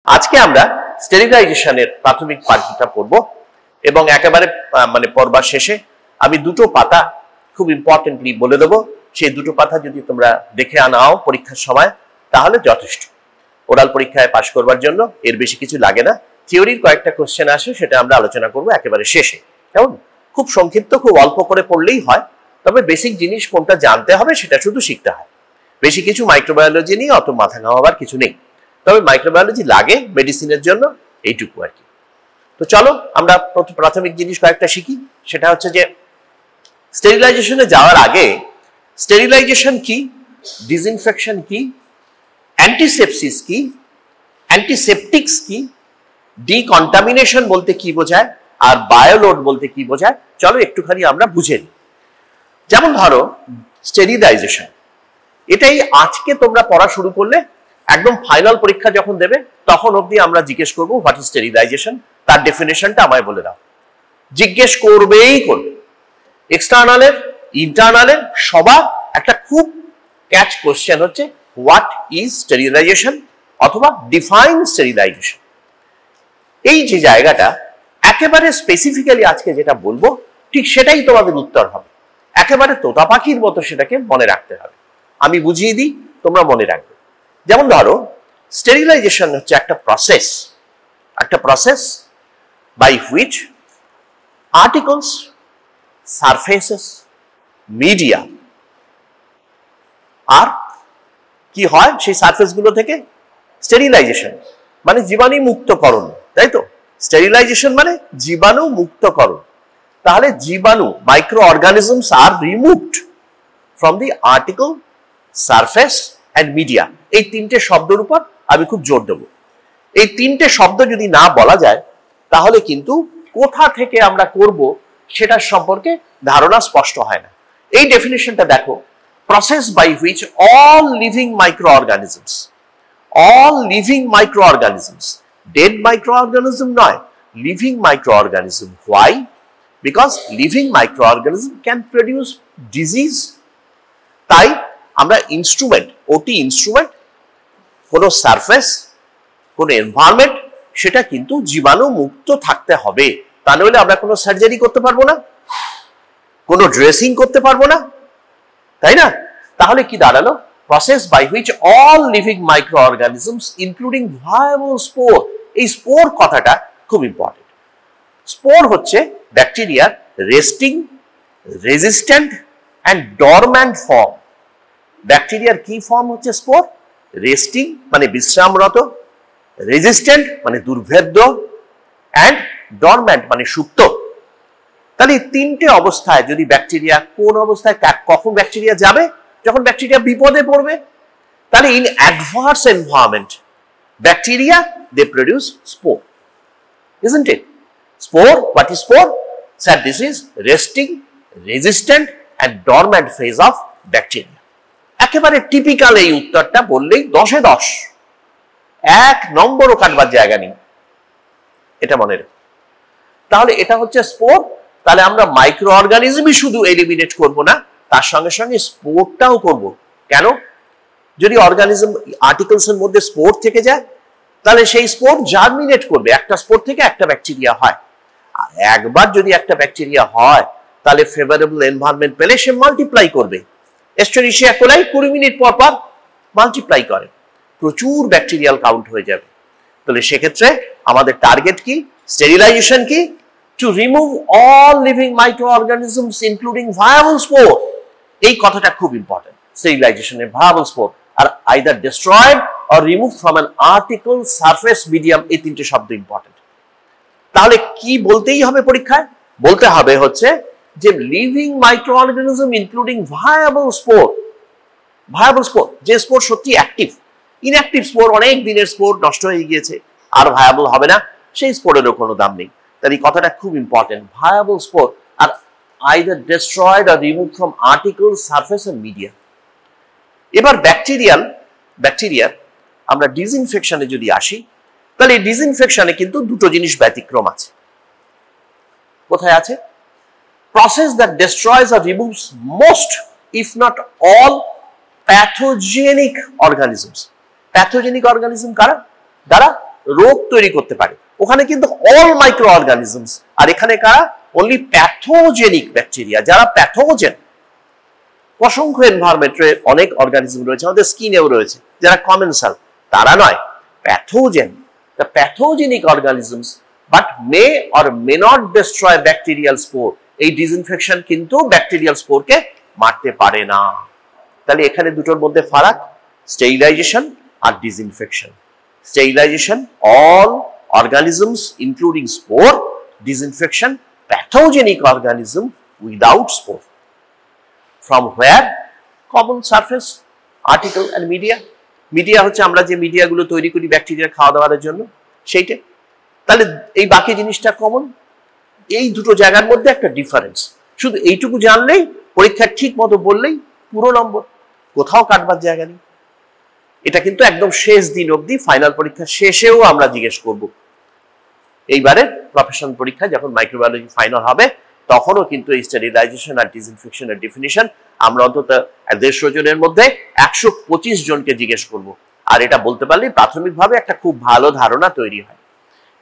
আজকে আমরা স্টেরিলাইজেশনের প্রাথমিক পাঠটা পড়ব এবং একেবারে পড়বার শেষে আমি দুটো পাতা খুব ইম্পর্টেন্টলি বলে দেবো। সেই দুটো পাতা যদি তোমরা দেখে আনাও পরীক্ষার সময় তাহলে যথেষ্ট। ওরাল পরীক্ষায় পাশ করবার জন্য এর বেশি কিছু লাগে না। থিওরির কয়েকটা কোশ্চেন আসে, সেটা আমরা আলোচনা করব একেবারে শেষে। কেমন? খুব সংক্ষিপ্ত, খুব অল্প করে পড়লেই হয়। তবে বেসিক জিনিস কোনটা জানতে হবে সেটা শুধু শিখতে হয়। বেশি কিছু মাইক্রোবায়োলজি নিয়ে অত মাথা ঘামাবার কিছু নেই। তবে মাইক্রোবায়োলজি লাগে মেডিসিনের জন্য, এইটুকু আর কি। তো চলো আমরা প্রাথমিক জিনিস কয়েকটা শিখি। সেটা হচ্ছে যে স্টেরিলাইজেশনে যাওয়ার আগে স্টেরিলাইজেশন কি, ডিসইনফেকশন কি, অ্যান্টিসেপসিস কি, অ্যান্টিসেপটিক্স কি, ডিকন্টামিনেশন বলতে কি বোঝায়, আর বায়োলোড বলতে কি বোঝায়, চলো একটুখানি আমরা বুঝে নিই। যেমন ধরো স্টেরিলাইজেশন, এটাই আজকে তোমরা পড়া শুরু করলে একদম ফাইনাল পরীক্ষা যখন দেবে তখন অবধি আমরা জিজ্ঞেস করবো হোয়াট ইজ স্টেরিলাইজেশন, তার ডেফিনেশনটা আমায় বলে দাও। জিজ্ঞেস করবেই করবে, এক্সটার্নালের ইন্টারনালের সবার একটা খুব ক্যাচ কোশ্চেন হচ্ছে হোয়াট ইজ স্টেরিলাইজেশন অথবা ডিফাইন স্টেরিলাইজেশন। এই যে জায়গাটা একেবারে স্পেসিফিক্যালি আজকে যেটা বলবো ঠিক সেটাই তোমাদের উত্তর হবে। একেবারে তোতা পাখির মতো সেটাকে মনে রাখতে হবে। আমি বুঝিয়ে দিই, তোমরা মনে রাখবে। যেমন ধরো স্টেরিলাইজেশন হচ্ছে একটা process by which articles, surfaces, media আর কি হয় সেই সারফেস গুলো থেকে স্টেরিলাইজেশন মানে জীবাণু মুক্তকরণ, তাই তো? স্টেরিলাইজেশন মানে জীবাণু মুক্তকরণ। তাহলে জীবাণু, micro organisms R removed from the article, surface and media. এই তিনটে শব্দের উপর আমি খুব জোর দেব। এই তিনটে শব্দ যদি না বলা যায় তাহলে কিন্তু কোথা থেকে আমরা করব সেটার সম্পর্কে ধারণা স্পষ্ট হয় না। এই ডেফিনেশনটা দেখো, process by which all living microorganisms, dead microorganism নয়, living microorganism. Why? Because living microorganism can produce disease. তাই আমরা ইনস্ট্রুমেন্ট, ওটি ইনস্ট্রুমেন্ট, কোনো সারফেস, কোনো এনভায়রনমেন্ট, সেটা কিন্তু জীবাণু মুক্ত থাকতে হবে। তা নইলে আমরা কোনো সার্জারি করতে পারবো না, কোনো ড্রেসিং করতে পারবো না, তাই না? তাহলে কি দাঁড়ালো? Process by which all living microorganisms including viable spore. এই স্পোর কথাটা খুব ইম্পর্টেন্ট। স্পোর হচ্ছে ব্যাকটেরিয়ার resting, resistant and dormant form. ব্যাকটেরিয়ার কি ফর্ম হচ্ছে স্পোর? রেস্টিং মানে বিশ্রামরত, রেজিস্ট্যান্ট মানে দুর্ভেদ্য, অ্যান্ড ডরম্যান্ট মানে সুপ্ত। তাহলে তিনটে অবস্থায় যদি ব্যাকটেরিয়া, কোন অবস্থায় কখন ব্যাকটেরিয়া যাবে? যখন ব্যাকটেরিয়া বিপদে পড়বে। তাহলে in adverse environment bacteria they produce spore, isn't it? Spore, what is spore? Sir, this is resting, resistant and dormant phase of bacteria. একেবারে টিপিক্যাল এই উত্তরটা বললেই 10-এ 10, 1 নম্বরও কাটবার জায়গা নেই, এটা মনে রাখো। তাহলে এটা হচ্ছে স্পোর। তাহলে আমরা মাইক্রো অর্গানিজমই শুধু এলিমিনেট করব না, তার সঙ্গে সঙ্গে স্পোরটাও করব। কেন? যদি অর্গানিজম আর্টিকেলস এর মধ্যে স্পোর থেকে যায় তাহলে সেই স্পোর জার্মিনেট করবে। একটা স্পোর থেকে একটা ব্যাকটেরিয়া হয়, আর একবার যদি একটা ব্যাকটেরিয়া হয় তাহলে ফেভারেবল এনভায়রনমেন্ট পেলে সে মাল্টিপ্লাই করবে। এস্টেরিশিয়া কোলাই 20 মিনিট পর পর মাল্টিপ্লাই করে, প্রচুর ব্যাকটেরিয়াল কাউন্ট হয়ে যাবে। তাহলে সেক্ষেত্রে আমাদের টার্গেট কি? স্টেরিলাইজেশন কি? To remove all living microorganisms including viable spore. এই কথাটা খুব ইম্পর্টেন্ট। স্টেরিলাইজেশনের viable spore are either destroyed or remove from an article, surface, medium, এই তিনটে শব্দ ইম্পর্টেন্ট। তাহলে কি বলতেই হবে পরীক্ষায়? বলতে হবে হচ্ছে যে living microorganism including viable spore. Viable spore, যে স্পোর সত্যি অ্যাক্টিভ। ইনঅ্যাক্টিভ স্পোর, অনেক দিনের স্পোর নষ্ট হয়ে গিয়েছে, আর ভায়াবল হবে না, সেই স্পোরেরও কোনো দাম নেই। তাই এই কথাটা খুব important. Viable spore are either destroyed or remove from article, surface and media. এবার ব্যাকটেরিয়ার আমরা ডিসইনফেকশনে যদি আসি, তাহলে এই ডিসইনফেকশনে কিন্তু দুটো জিনিস ব্যতিক্রম আছে। কোথায় আছে? Process that destroys or removes most if not all pathogenic organisms. Pathogenic organism কারা? যারা রোগ তৈরি করতে পারে। ওখানে কিন্তু অল মাইক্রো অর্গানিজমস, আর এখানে কারা? অনলি প্যাথোজেনিক ব্যাকটেরিয়া, যারা প্যাথোজেন। অসংখ্য এনভায়রনমেন্টে অনেক অর্গানিজম রয়েছে, আমাদের স্কিনেও রয়েছে, যারা কমেন্সাল, তারা নয়, pathogen. The pathogenic organisms but may or may not destroy bacterial spore. এই ডিসইনফেকশন কিন্তু ব্যাকটেরিয়াল স্পোরকে মারতে পারে না। তাহলে এখানে দুটোর মধ্যে ফারাক, স্টেরিলাইজেশন আর disinfection. Sterilisation all organisms including spore, disinfection pathogenic organism without spore. From where? Common surface, article and media. Media হচ্ছে আমরা যে মিডিয়াগুলো তৈরি করি ব্যাকটেরিয়া খাওয়া দাওয়ার জন্য, সেইটা। তাহলে এই বাকি জিনিসটা কমন। এই দুটো জায়গার মধ্যে একটা ডিফারেন্স, শুধু এইটুকু জানলেই, পরীক্ষা ঠিক মতো বললেই পুরো নম্বর, কোথাও কাটবার জায়গা নেই। এটা কিন্তু একদম শেষ দিন অবধি, ফাইনাল পরীক্ষা শেষেও আমরা জিজ্ঞেস করব। এইবারে প্রফেশনাল পরীক্ষা যখন মাইক্রোবায়োলজি ফাইনাল হবে, তখনও কিন্তু এই স্টেরিলাইজেশন আর ডিসইনফেকশনের ডেফিনিশন আমরা অন্তত 150 জনের মধ্যে 125 জনকে জিজ্ঞেস করব। আর এটা বলতে পারলে প্রাথমিকভাবে একটা খুব ভালো ধারণা তৈরি হয়।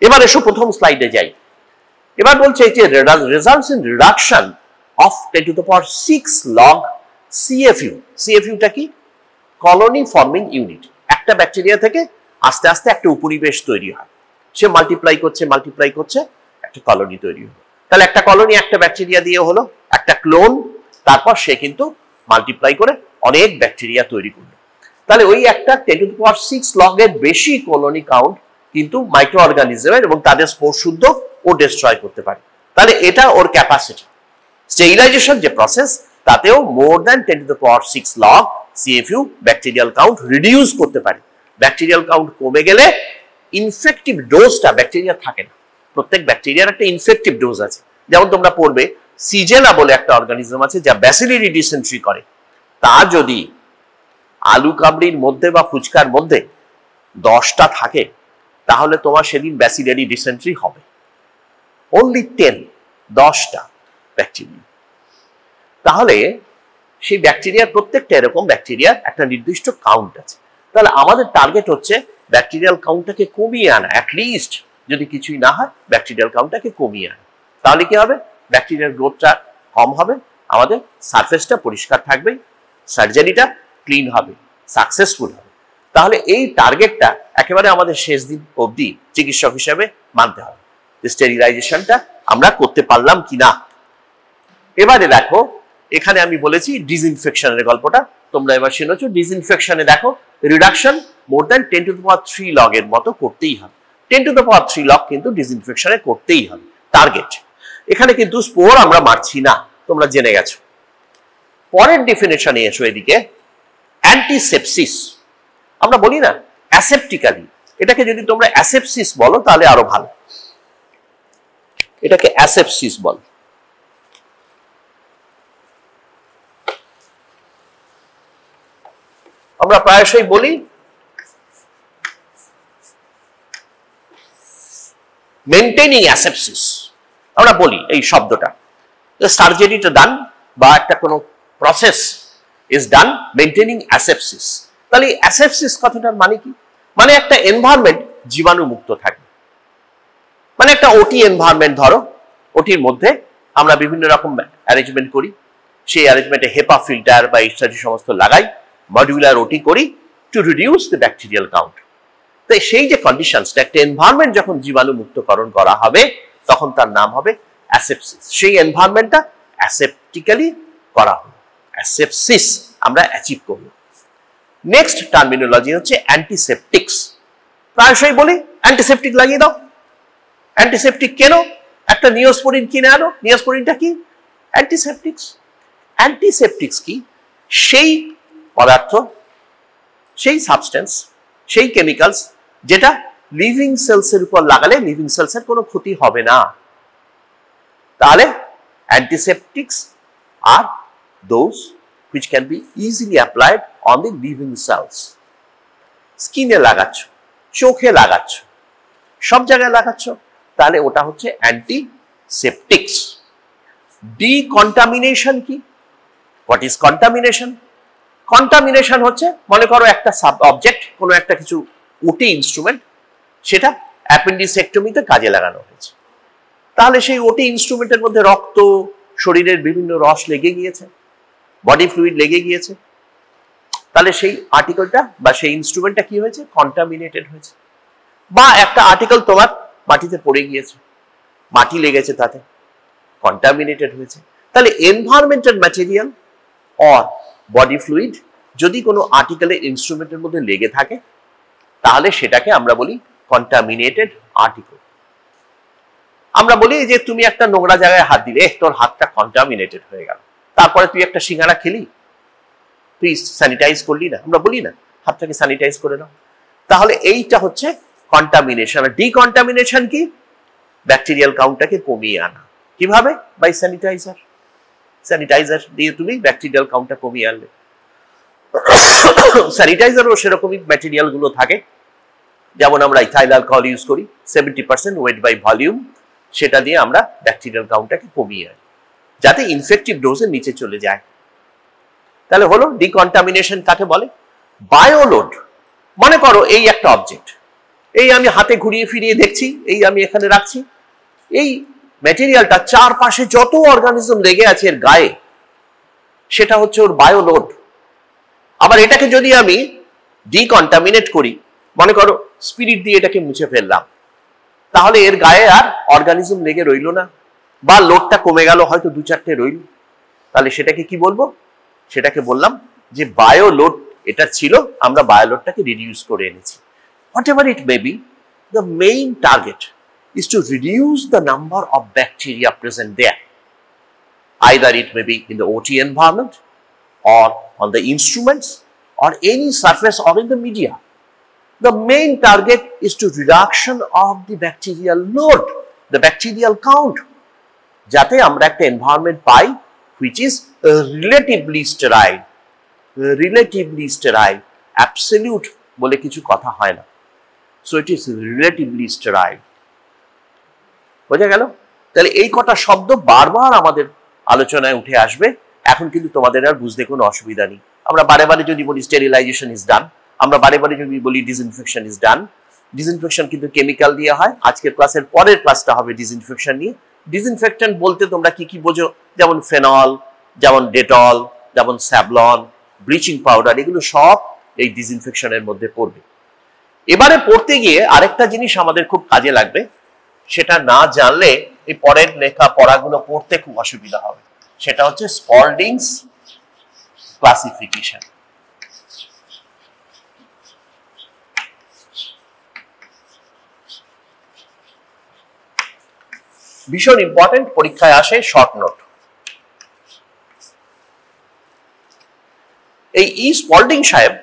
এবার এসো প্রথম স্লাইডে যাই। এবার বলছে যে results in reduction of 10⁶ log CFU। CFUটা কি? Colony forming unit. একটা ব্যাকটেরিয়া থেকে আস্তে আস্তে একটা উপনিবেশ তৈরি হয়, সে মাল্টিপ্লাই করছে, একটা কলোনি তৈরি হলো। তাহলে একটা কলোনি একটা ব্যাকটেরিয়া দিয়ে হলো, একটা ক্লোন, তারপর সে কিন্তু মাল্টিপ্লাই করে অনেক ব্যাকটেরিয়া তৈরি করলো। তাহলে ওই একটা 10⁶ লগের বেশি কলোনি কাউন্ট কিন্তু মাইক্রো অর্গানিজমের, এবং তাদের স্পোর শুদ্ধ ও ডিস্ট্রয় করতে পারে। তাহলে এটা ওর ক্যাপাসিটি। স্টেরিলাইজেশন যে প্রসেস, তাতেও more than 10⁶ log CFU bacterial count reduce করতে পারে। ব্যাকটেরিয়াল কাউন্ট কমে গেলে ইনফেক্টিভ ডোজটা ব্যাকটেরিয়া থাকে না। প্রত্যেক ব্যাকটেরিয়ার একটা ইনফেক্টিভ ডোজ আছে। যেমন তোমরা পড়বে সিজেলা বলে একটা অর্গানিজম আছে যা ব্যাসিলারি ডিসেন্ট্রি করে। তা যদি আলু কাবড়ির মধ্যে বা ফুচকার মধ্যে 10টা থাকে, তাহলে তোমার সেদিন ব্যাসিলারি ডিসেন্ট্রি হবে। অনলি 10টা ব্যাকটেরিয়া। তাহলে সেই ব্যাকটেরিয়ার প্রত্যেকটা এরকম ব্যাকটেরিয়ার একটা নির্দিষ্ট কাউন্ট আছে। তাহলে আমাদের টার্গেট হচ্ছে ব্যাকটেরিয়াল কাউন্টটাকে কমিয়ে আনা। অ্যাটলিস্ট যদি কিছুই না হয়, ব্যাকটেরিয়াল কাউন্টটাকে কমিয়ে আনা। তাহলে কি হবে? ব্যাকটেরিয়ার গ্রোথটা কম হবে, আমাদের সারফেসটা পরিষ্কার থাকবে, সার্জারিটা ক্লিন হবে, সাকসেসফুল হবে। তাহলে এই টার্গেটটা একেবারে আমাদের শেষ দিন অবধি চিকিৎসক হিসেবে মানতে হবে। স্টেরিলাইজেশনটা আমরা করতে পারলাম কিনা। এবারে দেখো, এখানে আমি বলেছি ডিসইনফেকশনের গল্পটা, তোমরা এবার শুনেছো। ডিসইনফেকশনে দেখো রিডাকশন মোর দ্যান 10⁻³ লগের মতো করতেই হবে। 10⁻³ লগ কিন্তু ডিসইনফেকশনে করতেই হবে, টার্গেট। এখানে কিন্তু স্পোর আমরা মারছি না, তোমরা জেনে গেছো। পরের ডেফিনেশনে এসো এদিকে, অ্যান্টিসেপসিস। আমরা বলি না অ্যাসেপটিক্যালি, এটাকে যদি তোমরা অ্যাসেপসিস বলো তাহলে আরো ভালো। এটাকে অ্যাসেপসিস বল। আমরা প্রায়শই বলি মেইনটেইনিং অ্যাসেপসিস, আমরা বলি এই শব্দটা। সার্জারিটা ডান বা একটা কোনো process is done maintaining asepsis. তাহলে অ্যাসেপসিস কথাটার মানে কি? মানে একটা এনভায়রনমেন্ট জীবাণু মুক্ত থাকে। মানে একটা ওটি এনভায়রনমেন্ট ধরো, ওটির মধ্যে আমরা বিভিন্ন রকম অ্যারেঞ্জমেন্ট করি, সেই অ্যারেঞ্জমেন্টে হেপা ফিল্টার বা ইত্যাদি সমস্ত লাগাই, মডিউলার ওটি করি to reduce the bacterial count. তাই সেই যে কন্ডিশনসটা, একটা এনভায়রনমেন্ট যখন জীবাণু মুক্তকরণ করা হবে, তখন তার নাম হবে অ্যাসেপসিস। সেই এনভায়রনমেন্টটা অ্যাসেপটিক্যালি করা হবে, অ্যাসেপসিস আমরা অ্যাচিভ করব। নেক্সট টার্মিনোলজি হচ্ছে অ্যান্টিসেপটিক্স। প্রায়শই বলি অ্যান্টিসেপটিক লাগিয়ে দাও। অ্যান্টিসেপটিক কেন? একটা নিওস্পোরিন কিনে আনো। নিওস্পোরিনটা কি? অ্যান্টিসেপটিক্স। অ্যান্টিসেপটিক্স কি? সেই পদার্থ, সেই সাবস্টেন্স, সেই কেমিক্যালস যেটা লিভিং সেলসের উপর লাগালে লিভিং সেলসের কোনো ক্ষতি হবে না। তাহলে antiseptics are those which can be easily applied on the living cells. স্কিনে লাগাচ্ছ, চোখে লাগাচ্ছ, সব জায়গায় লাগাচ্ছ, তাহলে ওটা হচ্ছে অ্যান্টিসেপটিক্স। ডিকন্টামিনেশন কি? What is contamination? কন্টামিনেশন হচ্ছে, মনে করো একটা সাব অবজেক্ট, কোনো একটা কিছু ওটি ইনস্ট্রুমেন্ট, সেটা অ্যাপেন্ডিসেক্টমিতে কাজে লাগানো হয়েছে। তাহলে সেই ওটি ইনস্ট্রুমেন্টের মধ্যে রক্ত, শরীরের বিভিন্ন রস লেগে গিয়েছে, বডি ফ্লুইড লেগে গিয়েছে, তাহলে সেই আর্টিকেলটা বা সেই ইনস্ট্রুমেন্টটা কি হয়েছে? কন্টামিনেটেড হয়েছে। বা একটা আর্টিকেল তোমার মাটিতে পড়ে গিয়েছে, মাটি লেগেছে, তাতে কন্টামিনেটেড হয়েছে। তাহলে environmental material or body fluid যদি কোনো আর্টিকেলের ইনস্ট্রুমেন্টের মধ্যে লেগে থাকে, তাহলে সেটাকে আমরা বলি কন্টামিনেটেড আর্টিকেল। আমরা বলি যে তুমি একটা নোংরা জায়গায় হাত দিলে, তোর হাতটা কন্টামিনেটেড হয়ে গেল। তারপরে তুই একটা সিঙ্গারা খেলি, তুই স্যানিটাইজ করলি না, আমরা বলি না হাতটাকে স্যানিটাইজ করে নাও। তাহলে এইটা হচ্ছে কন্টামিনেশন। আর ডিকন্টামিনেশন কি? ব্যাকটেরিয়াল কাউন্টটাকে কমিয়ে আনা। কিভাবে? By sanitiser. স্যানিটাইজার দিয়ে তুমি ব্যাকটেরিয়াল কাউন্টটা কমিয়ে আনলে। স্যানিটাইজারও সেরকমই ম্যাটেরিয়াল গুলো থাকে, যেমন আমরা ইথাইল অ্যালকোহল ইউজ করি 70% ওয়েট বাই ভলিউম, সেটা দিয়ে আমরা ব্যাকটেরিয়াল কাউন্টটাকে কমিয়ে আনি যাতে ইনফেক্টিভ ডোজের নিচে চলে যায়। তাহলে হলো ডিকন্টামিনেশন কাকে বলে? বায়োলোড। মনে করো এই একটা অবজেক্ট, এই আমি হাতে ঘুরিয়ে ফিরিয়ে দেখছি, এই আমি এখানে রাখছি, এই ম্যাটেরিয়ালটা চারপাশে যত অর্গানিজম লেগে আছে এর গায়ে, সেটা হচ্ছে ওর বায়োলোড। আবার এটাকে যদি আমি ডিকন্টামিনেট করি, মনে করো স্পিরিট দিয়ে এটাকে মুছে ফেললাম, তাহলে এর গায়ে আর অর্গানিজম লেগে রইল না, বা লোডটা কমে গেল, হয়তো 2-4টে রইল, তাহলে সেটাকে কি বলবো? সেটাকে বললাম যে বায়োলোড এটা ছিল, আমরা বায়োলোডটাকে রিডিউস করে এনেছি। Whatever it may be, the main target is to reduce the number of bacteria present there. Either it may be in the OT environment or on the instruments or any surface or in the media. The main target is to reduction of the bacterial load, the bacterial count, যাতে আমরা একটা environment pi which is relatively sterile. Relatively sterile, absolute বলে কিছু কথা হয় না। So it is relatively sterile. বোঝা গেল? তাহলে এই কটা শব্দ বারবার আমাদের আলোচনায় উঠে আসবে। এখন কিন্তু তোমাদের আর বুঝতে কোনো অসুবিধা নেই। আমরা বারে বারে যদি বলি স্টেরিলাইজেশন ইজ ডান, আমরা বারে বারে যদি বলি ডিসইনফেকশন ইজ ডান, ডিসইনফেকশন কিন্তু কেমিক্যাল দিয়ে হয়। আজকের ক্লাসের পরের ক্লাসটা হবে ডিসইনফেকশন নিয়ে। ডিসইনফেক্টেন্ট বলতে তোমরা কি কি বোঝো? যেমন ফেনল, যেমন ডেটল, যেমন স্যাভলন, ব্লিচিং পাউডার, এগুলো সব এই ডিসইনফেকশনের মধ্যে পড়বে। এবারে পড়তে গিয়ে আরেকটা জিনিস আমাদের খুব কাজে লাগবে, সেটা না জানলে এই পরের লেখা পড়াগুলো পড়তে খুব অসুবিধা হবে। সেটা হচ্ছে স্পল্ডিংস ক্লাসিফিকেশন। ভীষণ ইম্পর্টেন্ট, পরীক্ষায় আসে শর্ট নোট। এই স্পল্ডিং সাহেব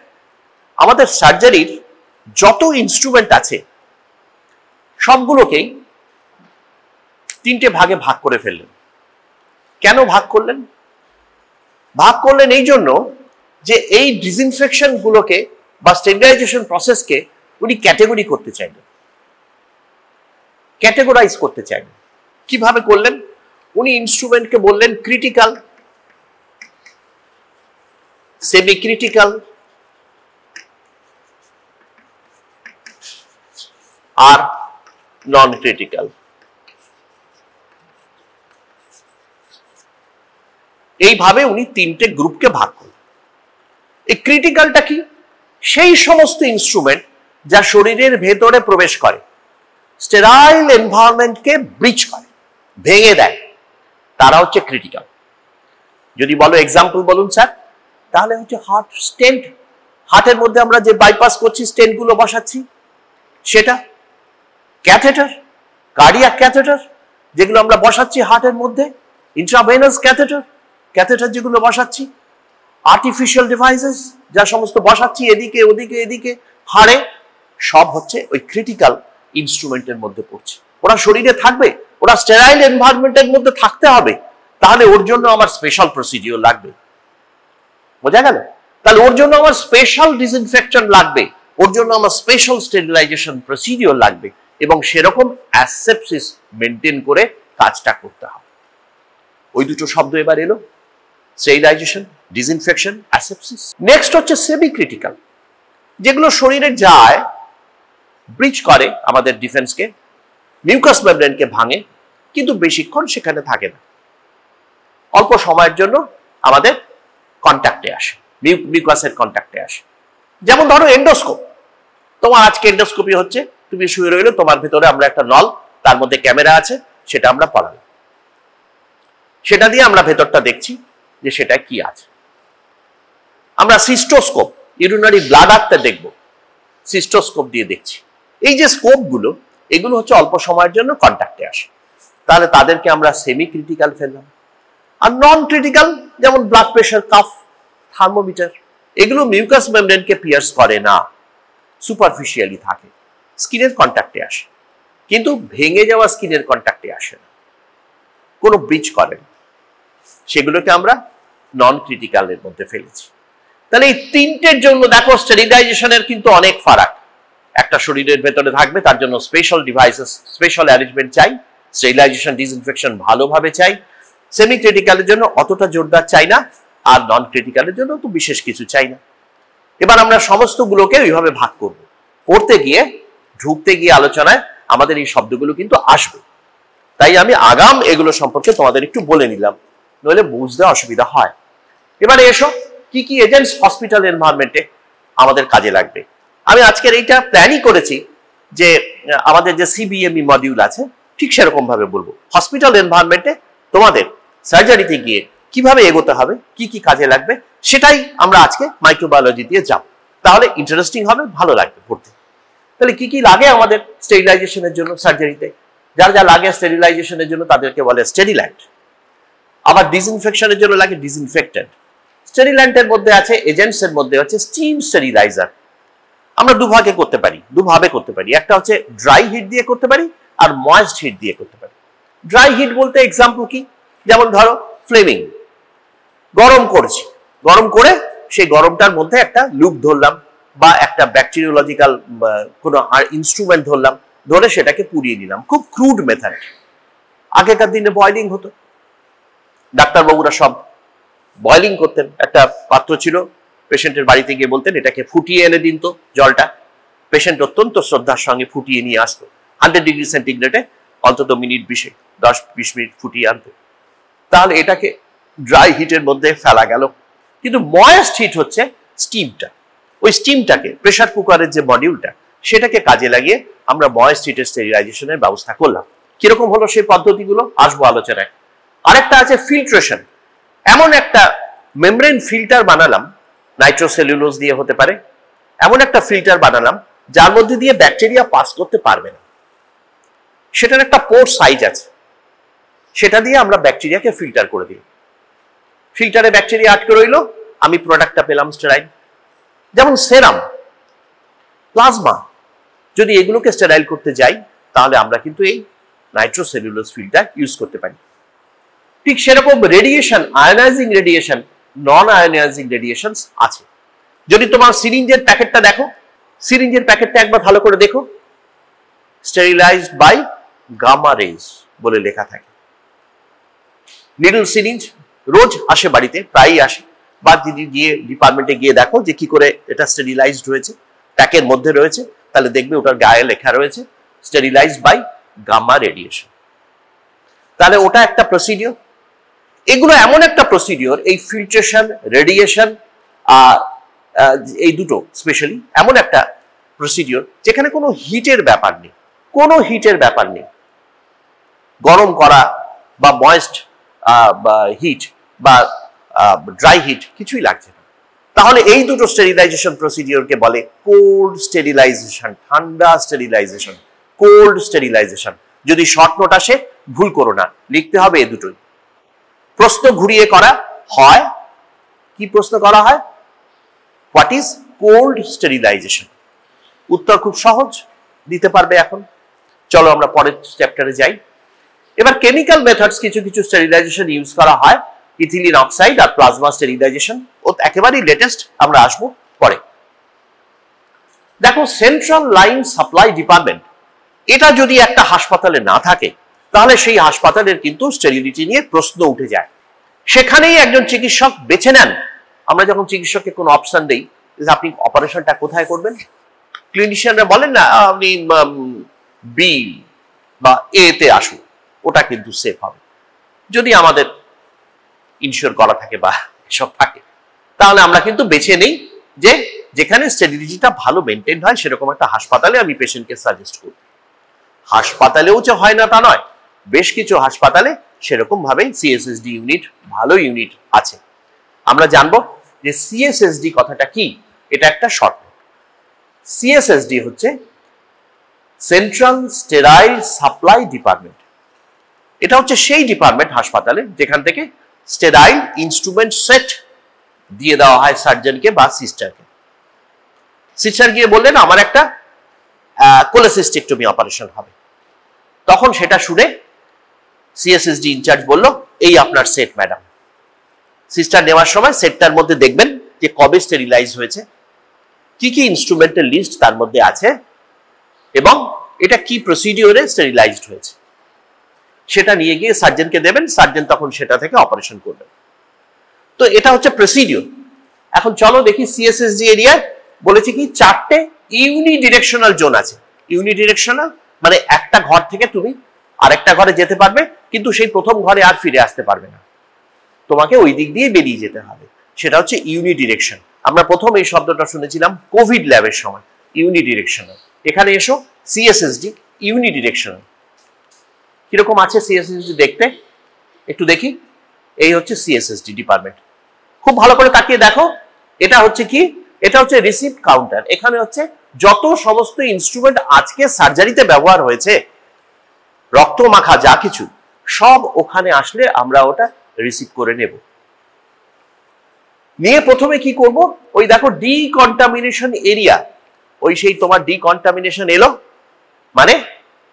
আমাদের সার্জারির যত ইনস্ট্রুমেন্ট আছে সবগুলোকেই 3টে ভাগে ভাগ করে ফেললেন। কেন ভাগ করলেন? ভাগ করলেন এই জন্য যে এই ডিসইনফেকশন গুলোকে বা স্টেরিলাইজেশন প্রসেসকে উনি ক্যাটেগরি করতে চাইলেন, ক্যাটেগরাইজ করতে চাইলেন। কিভাবে করলেন? উনি ইনস্ট্রুমেন্টকে বললেন ক্রিটিক্যাল, সেমি ক্রিটিক্যাল আর নন ক্রিটিক্যাল। এইভাবে উনি 3টে গ্রুপকে ভাগ করলেন। এই ক্রিটিক্যালটা কি? সেই সমস্ত ইনস্ট্রুমেন্ট যা শরীরের ভেতরে প্রবেশ করে, স্টেরাইল এনভায়রনমেন্টকে ব্রিচ করে, ভেঙে দেয়, তারা হচ্ছে ক্রিটিক্যাল। যদি বলো এক্সাম্পল বলুন স্যার, তাহলে হচ্ছে হার্ট স্টেন্ট। হার্টের মধ্যে আমরা যে বাইপাস করছি, স্টেন্ট গুলো বসাচ্ছি, সেটা ক্যাথেটার, কার্ডিয়াক ক্যাথেটার যেগুলো আমরা বসাচ্ছি হার্টের মধ্যে, ইন্ট্রাভেনাস ক্যাথেটার, ক্যাথেটার যেগুলো বসাচ্ছি, আর্টিফিশিয়াল ডিভাইসেস যা সমস্ত বসাচ্ছি এদিকে ওদিকে এদিকে হাড়ে, সব হচ্ছে ওই ক্রিটিক্যাল ইনস্ট্রুমেন্টের মধ্যে পড়ছে। ওরা শরীরে থাকবে, ওরা স্টেরাইল এনভায়রনমেন্টের মধ্যে থাকতে হবে, তাহলে ওর জন্য আমার স্পেশাল প্রসিডিওর লাগবে। বোঝা গেল? তাহলে ওর জন্য আমার স্পেশাল ডিসইনফেকশন লাগবে, ওর জন্য আমার স্পেশাল স্টেরিলাইজেশন প্রসিডিওর লাগবে, এবং সেরকম অ্যাসেপসিস মেনটেন করে কাজটা করতে হবে। ওই দুটো শব্দ এবার এলো, স্টেরিলাইজেশন, ডিসইনফেকশন, অ্যাসেপসিস। নেক্সট হচ্ছে সেমি ক্রিটিক্যাল, যেগুলো শরীরে যায় ব্রিচ করে আমাদের ডিফেন্সকে, মিউকাস মেমব্রেনকে ভাঙে, কিন্তু বেশিক্ষণ সেখানে থাকে না, অল্প সময়ের জন্য আমাদের কন্ট্যাক্টে আসে, মিউকাসের কন্ট্যাক্টে আসে। যেমন ধরো এন্ডোস্কোপ, তোমার আজকে এন্ডোস্কোপি হচ্ছে, তুমি শুয়ে রইলো, তোমার ভিতরে আমরা একটা নল, তার মধ্যে ক্যামেরা আছে, সেটা আমরা পড়ালাম, সেটা দিয়ে আমরা ভেতরটা দেখছি যে সেটা কি আছে। আমরা সিস্টোস্কোপ, ইউরিনারি ব্লাড আঁকতে দেখবো, সিস্টোস্কোপ দিয়ে দেখছি। এই যে স্কোপগুলো, এগুলো হচ্ছে অল্প সময়ের জন্য কন্ট্যাক্টে আসে, তাহলে তাদেরকে আমরা সেমি ক্রিটিক্যাল ফেললাম। আর নন ক্রিটিক্যাল যেমন ব্লাড প্রেশার, কাফ, থার্মোমিটার, এগুলো মিউকাস মেমব্রেনকে পিয়ার্স করে না, সুপারফিশিয়ালি থাকে, স্কিনের কন্ট্যাক্টে আসে, কিন্তু ভেঙে যাওয়া স্কিনের কন্ট্যাক্টে আসে না, কোনো ব্রিচ করে না, সেগুলোকে আমরা নন ক্রিটিক্যালের মধ্যে ফেলেছি। তাহলে এই তিনটের জন্য দেখো স্টেরিলাইজেশনের কিন্তু অনেক ফারাক। একটা শরীরের ভেতরে থাকবে, তার জন্য স্পেশাল ডিভাইসেস, স্পেশাল অ্যারেঞ্জমেন্ট চাই, স্টেরিলাইজেশন ডিসইনফেকশন ভালোভাবে চাই, সেমি ক্রিটিক্যালের জন্য অতটা জোরদার চাই না, আর নন ক্রিটিক্যালের জন্য তো বিশেষ কিছু চাই না। এবার আমরা সমস্তগুলোকে ওইভাবে ভাগ করব, করতে গিয়ে ঢুকতে গিয়ে আলোচনায় আমাদের এই শব্দগুলো কিন্তু আসবে, তাই আমি আগাম এগুলো সম্পর্কে তোমাদের একটু বলে নিলাম, নইলে বুঝতে অসুবিধা হয়। এবারে এসো, কি কি এজেন্টস হসপিটাল এনভায়রনমেন্টে আমাদের কাজে লাগবে। আমি আজকের এইটা প্ল্যানই করেছি যে আমাদের যে সিবিএমই মডিউল আছে ঠিক সেরকম ভাবে বলবো, হসপিটাল এনভায়রনমেন্টে তোমাদের সার্জারিতে গিয়ে কিভাবে এগোতে হবে, কি কি কাজে লাগবে, সেটাই আমরা আজকে মাইক্রোবায়োলজি দিয়ে যাব। তাহলে ইন্টারেস্টিং হবে, ভালো লাগবে পড়তে। তাহলে কি কি লাগে আমাদের স্টেরিলাইজেশনের জন্য সার্জারিতে? যা যা লাগে স্টেরিলাইজেশনের জন্য তাদেরকে বলে স্টেরিল্যান্ট। আবার ডিসইনফেকশনের জন্য লাগে ডিসইনফেক্টেন্ট। স্টেরিল্যান্টের মধ্যে আছে, এজেন্টস এর মধ্যে হচ্ছে স্টিম স্টেরিলাইজার। আমরা দুভাবে করতে পারি, একটা হচ্ছে ড্রাই হিট দিয়ে করতে পারি, আর ময়েস্ট হিট দিয়ে করতে পারি। ড্রাই হিট বলতে এক্সাম্পল কি, যেমন ধরো ফ্লেমিং, গরম করছি, গরম করে সেই গরমটার মধ্যে একটা লুপ ধরলাম, বা একটা ব্যাকটেরিওলজিক্যাল কোনো ইনস্ট্রুমেন্ট ধরলাম, ধরে সেটাকে পুড়িয়ে নিলাম। খুব ক্রুড মেথড। আগেকার দিনে বয়লিং হতো, ডাক্তারবাবুরা সব বয়লিং করতেন। একটা পাত্র ছিল, পেশেন্টের বাড়িতে গিয়ে বলতেন এটাকে ফুটিয়ে এনে দিন তো জলটা, পেশেন্ট অত্যন্ত শ্রদ্ধার সঙ্গে ফুটিয়ে নিয়ে আসতো 100 ডিগ্রি সেন্টিগ্রেডে, অন্তত মিনিট 10-20 মিনিট ফুটিয়ে আনতো। তাহলে এটাকে ড্রাই হিটের মধ্যে ফেলা গেল। কিন্তু ময়েস্ট হিট হচ্ছে স্টিমটা, ওই স্টিমটাকে প্রেসার কুকারের যে মডিউলটা, সেটাকে কাজে লাগিয়ে আমরা ময়েস্ট হিটের স্টেরিলাইজেশনের ব্যবস্থা করলাম। কিরকম হলো সেই পদ্ধতিগুলো আসবো আলোচনায়। আরেকটা আছে ফিল্ট্রেশন। এমন একটা মেমব্রেন ফিল্টার বানালাম, নাইট্রোসেলুলোজ দিয়ে হতে পারে, এমন একটা ফিল্টার বানালাম যার মধ্যে দিয়ে ব্যাকটেরিয়া পাস করতে পারবে না, সেটার একটা পোর সাইজ আছে, সেটা দিয়ে আমরা ব্যাকটেরিয়াকে ফিল্টার করে দিই। ফিল্টারে ব্যাকটেরিয়া আটকে রইল, আমি প্রোডাক্টটা পেলাম স্টেরাইল। যেমন সেরাম, প্লাজমা, যদি এগুলোকে স্টেরাইল করতে যাই তাহলে আমরা কিন্তু এই নাইট্রোসেলুলোজ ফিল্টার ইউজ করতে পারি। ঠিক সেরকম রেডিয়েশন, আয়োনাইজিং রেডিয়েশন, নন আয়োনাইজিং রেডিয়েশন আছে। যদি তোমার সিরিঞ্জের প্যাকেটটা দেখো, সিরিঞ্জের প্যাকেটটা একবার ভালো করে দেখো, স্টেরিলাইজড বাই গামা রেজ বলে লেখা থাকে। নিডল সিরিঞ্জ রোজ আসে বাড়িতে, প্রায়ই আসে, বা যদি গিয়ে ডিপার্টমেন্টে গিয়ে দেখো যে কি করে এটা স্টেরিলাইজড হয়েছে, প্যাকের মধ্যে রয়েছে, তাহলে দেখবে ওটার গায়ে লেখা রয়েছে স্টেরিলাইজড বাই গামা রেডিয়েশন। তাহলে ওটা একটা প্রসিডিওর। এগুলো এমন একটা প্রসিডিওর, এই ফিল্ট্রেশন, রেডিয়েশন, এই দুটো স্পেশালি এমন একটা প্রসিডিওর যেখানে কোনো হিটের ব্যাপার নেই, কোনো হিটের ব্যাপার নেই। গরম করা বা ময়েস্ট হিট বা ড্রাই হিট কিছুই লাগছে না। তাহলে এই দুটো স্টেরিলাইজেশন প্রসিডিওরকে বলে কোল্ড স্টেরিলাইজেশন, ঠান্ডা স্টেরিলাইজেশন, কোল্ড স্টেরিলাইজেশন। যদি শর্ট নোট আসে ভুল করো না, লিখতে হবে এ দুটোই। প্রশ্ন ঘুরিয়ে করা হয়, কি প্রশ্ন করা হয়? What is cold sterilization? উত্তর খুব সহজ, দিতে পারবে এখন। চলো আমরা পরের চ্যাপ্টারে যাই। এবার কেমিক্যাল মেথডস, কিছু কিছু স্টেরিলাইজেশন ইউজ করা হয়, ইথিলিন অক্সাইড আর প্লাজমা স্টেরিলাইজেশন, ও একেবারেই লেটেস্ট, আমরা আসবো পরে। দেখো, সেন্ট্রাল লাইন সাপ্লাই ডিপার্টমেন্ট, এটা যদি একটা হাসপাতালে না থাকে তাহলে সেই হাসপাতালের কিন্তু স্টেরিলিটি নিয়ে প্রশ্ন উঠে যায়। সেখানেই একজন চিকিৎসক বেছে নেন। আমরা যখন চিকিৎসককে কোনো অপশন দেই যে আপনি অপারেশনটা কোথায় করবেন, ক্লিনিশিয়ানরা বলেন না আপনি বি বা এ তে আসুন, ওটা কিন্তু সেফ হবে। যদি আমাদের ইনশিওর করা থাকে বা এসব থাকে, তাহলে আমরা কিন্তু বেছে নেই যে যেখানে স্টেরিলিটিটা ভালো মেনটেন হয় সেরকম একটা হাসপাতালে আমি পেশেন্টকে সাজেস্ট করি। হাসপাতালেও যে হয় না তা নয়, বেশ কিছু হাসপাতালে সেরকম ভাবে সিএসএসডি ইউনিট, ভালো ইউনিট আছে। আমরা জানবো যে সিএসএসডি কথাটা কি। এটা একটা শর্ট। সিএসএসডি হচ্ছে সেন্ট্রাল স্টেরাইল সাপ্লাই ডিপার্টমেন্ট। এটা হচ্ছে সেই ডিপার্টমেন্ট হাসপাতালে যেখান থেকে স্টেরাইল ইনস্ট্রুমেন্ট সেট দিয়ে দেওয়া হয় সার্জনকে বা সিস্টারকে। সিস্টার গিয়ে বললেন আমার একটা কোলেসিস্টেক্টমি অপারেশন হবে, তখন সেটা শুনে সিএসএসডি ইনচার্জ বলল এই আপনার সেট ম্যাডাম। সিস্টার নেওয়ার সময় সেটটার মধ্যে দেখবেন যে কবে স্টেরিলাইজ হয়েছে, কি কি ইনস্ট্রুমেন্টের লিস্ট তার মধ্যে আছে এবং এটা কি প্রসিডিওরে স্টেরিলাইজড হয়েছে, সেটা নিয়ে গিয়ে সার্জনকে দেবেন। সার্জন তখন সেটা থেকে অপারেশন করবেন। তো এটা হচ্ছে প্রসিডিওর। এখন চলো দেখি সিএসএসডি এরিয়া বলেছে কি 4টে ইউনিডিরেকশনাল জোন আছে। ইউনিডিরেকশনাল মানে একটা ঘর থেকে তুমি আরেকটা ঘরে যেতে পারবে, কিন্তু সেই প্রথম ঘরে আর ফিরে আসতে পারবে না, তোমাকে ওই দিক দিয়ে বেরিয়ে যেতে হবে। সেটা হচ্ছে ইউনিডিরেকশন। আমরা প্রথম এই শব্দটা শুনেছিলাম কোভিড ল্যাবের সময়, ইউনিডিরেকশনাল। এখানে এসো সিএসএসডি ইউনিডিরেকশনাল। কিরকম আছে সিএসএসডি দেখতে একটু দেখি। এই হচ্ছে সিএসএসডি ডিপার্টমেন্ট। খুব ভালো করে তাকিয়ে দেখো, এটা হচ্ছে কি, এটা হচ্ছে রিসিপ্ট কাউন্টার। এখানে হচ্ছে যত সমস্ত ইনস্ট্রুমেন্ট আজকে সার্জারিতে ব্যবহার হয়েছে, রক্ত মাখা যা কিছু সব ওখানে আসলে আমরা ওটা রিসিভ করে নেব। নিয়ে প্রথমে কি করব, ওই দেখো ডিকন্টামিনেশন এরিয়া, ওই সেই তোমার ডিকন্টামিনেশন এলো, মানে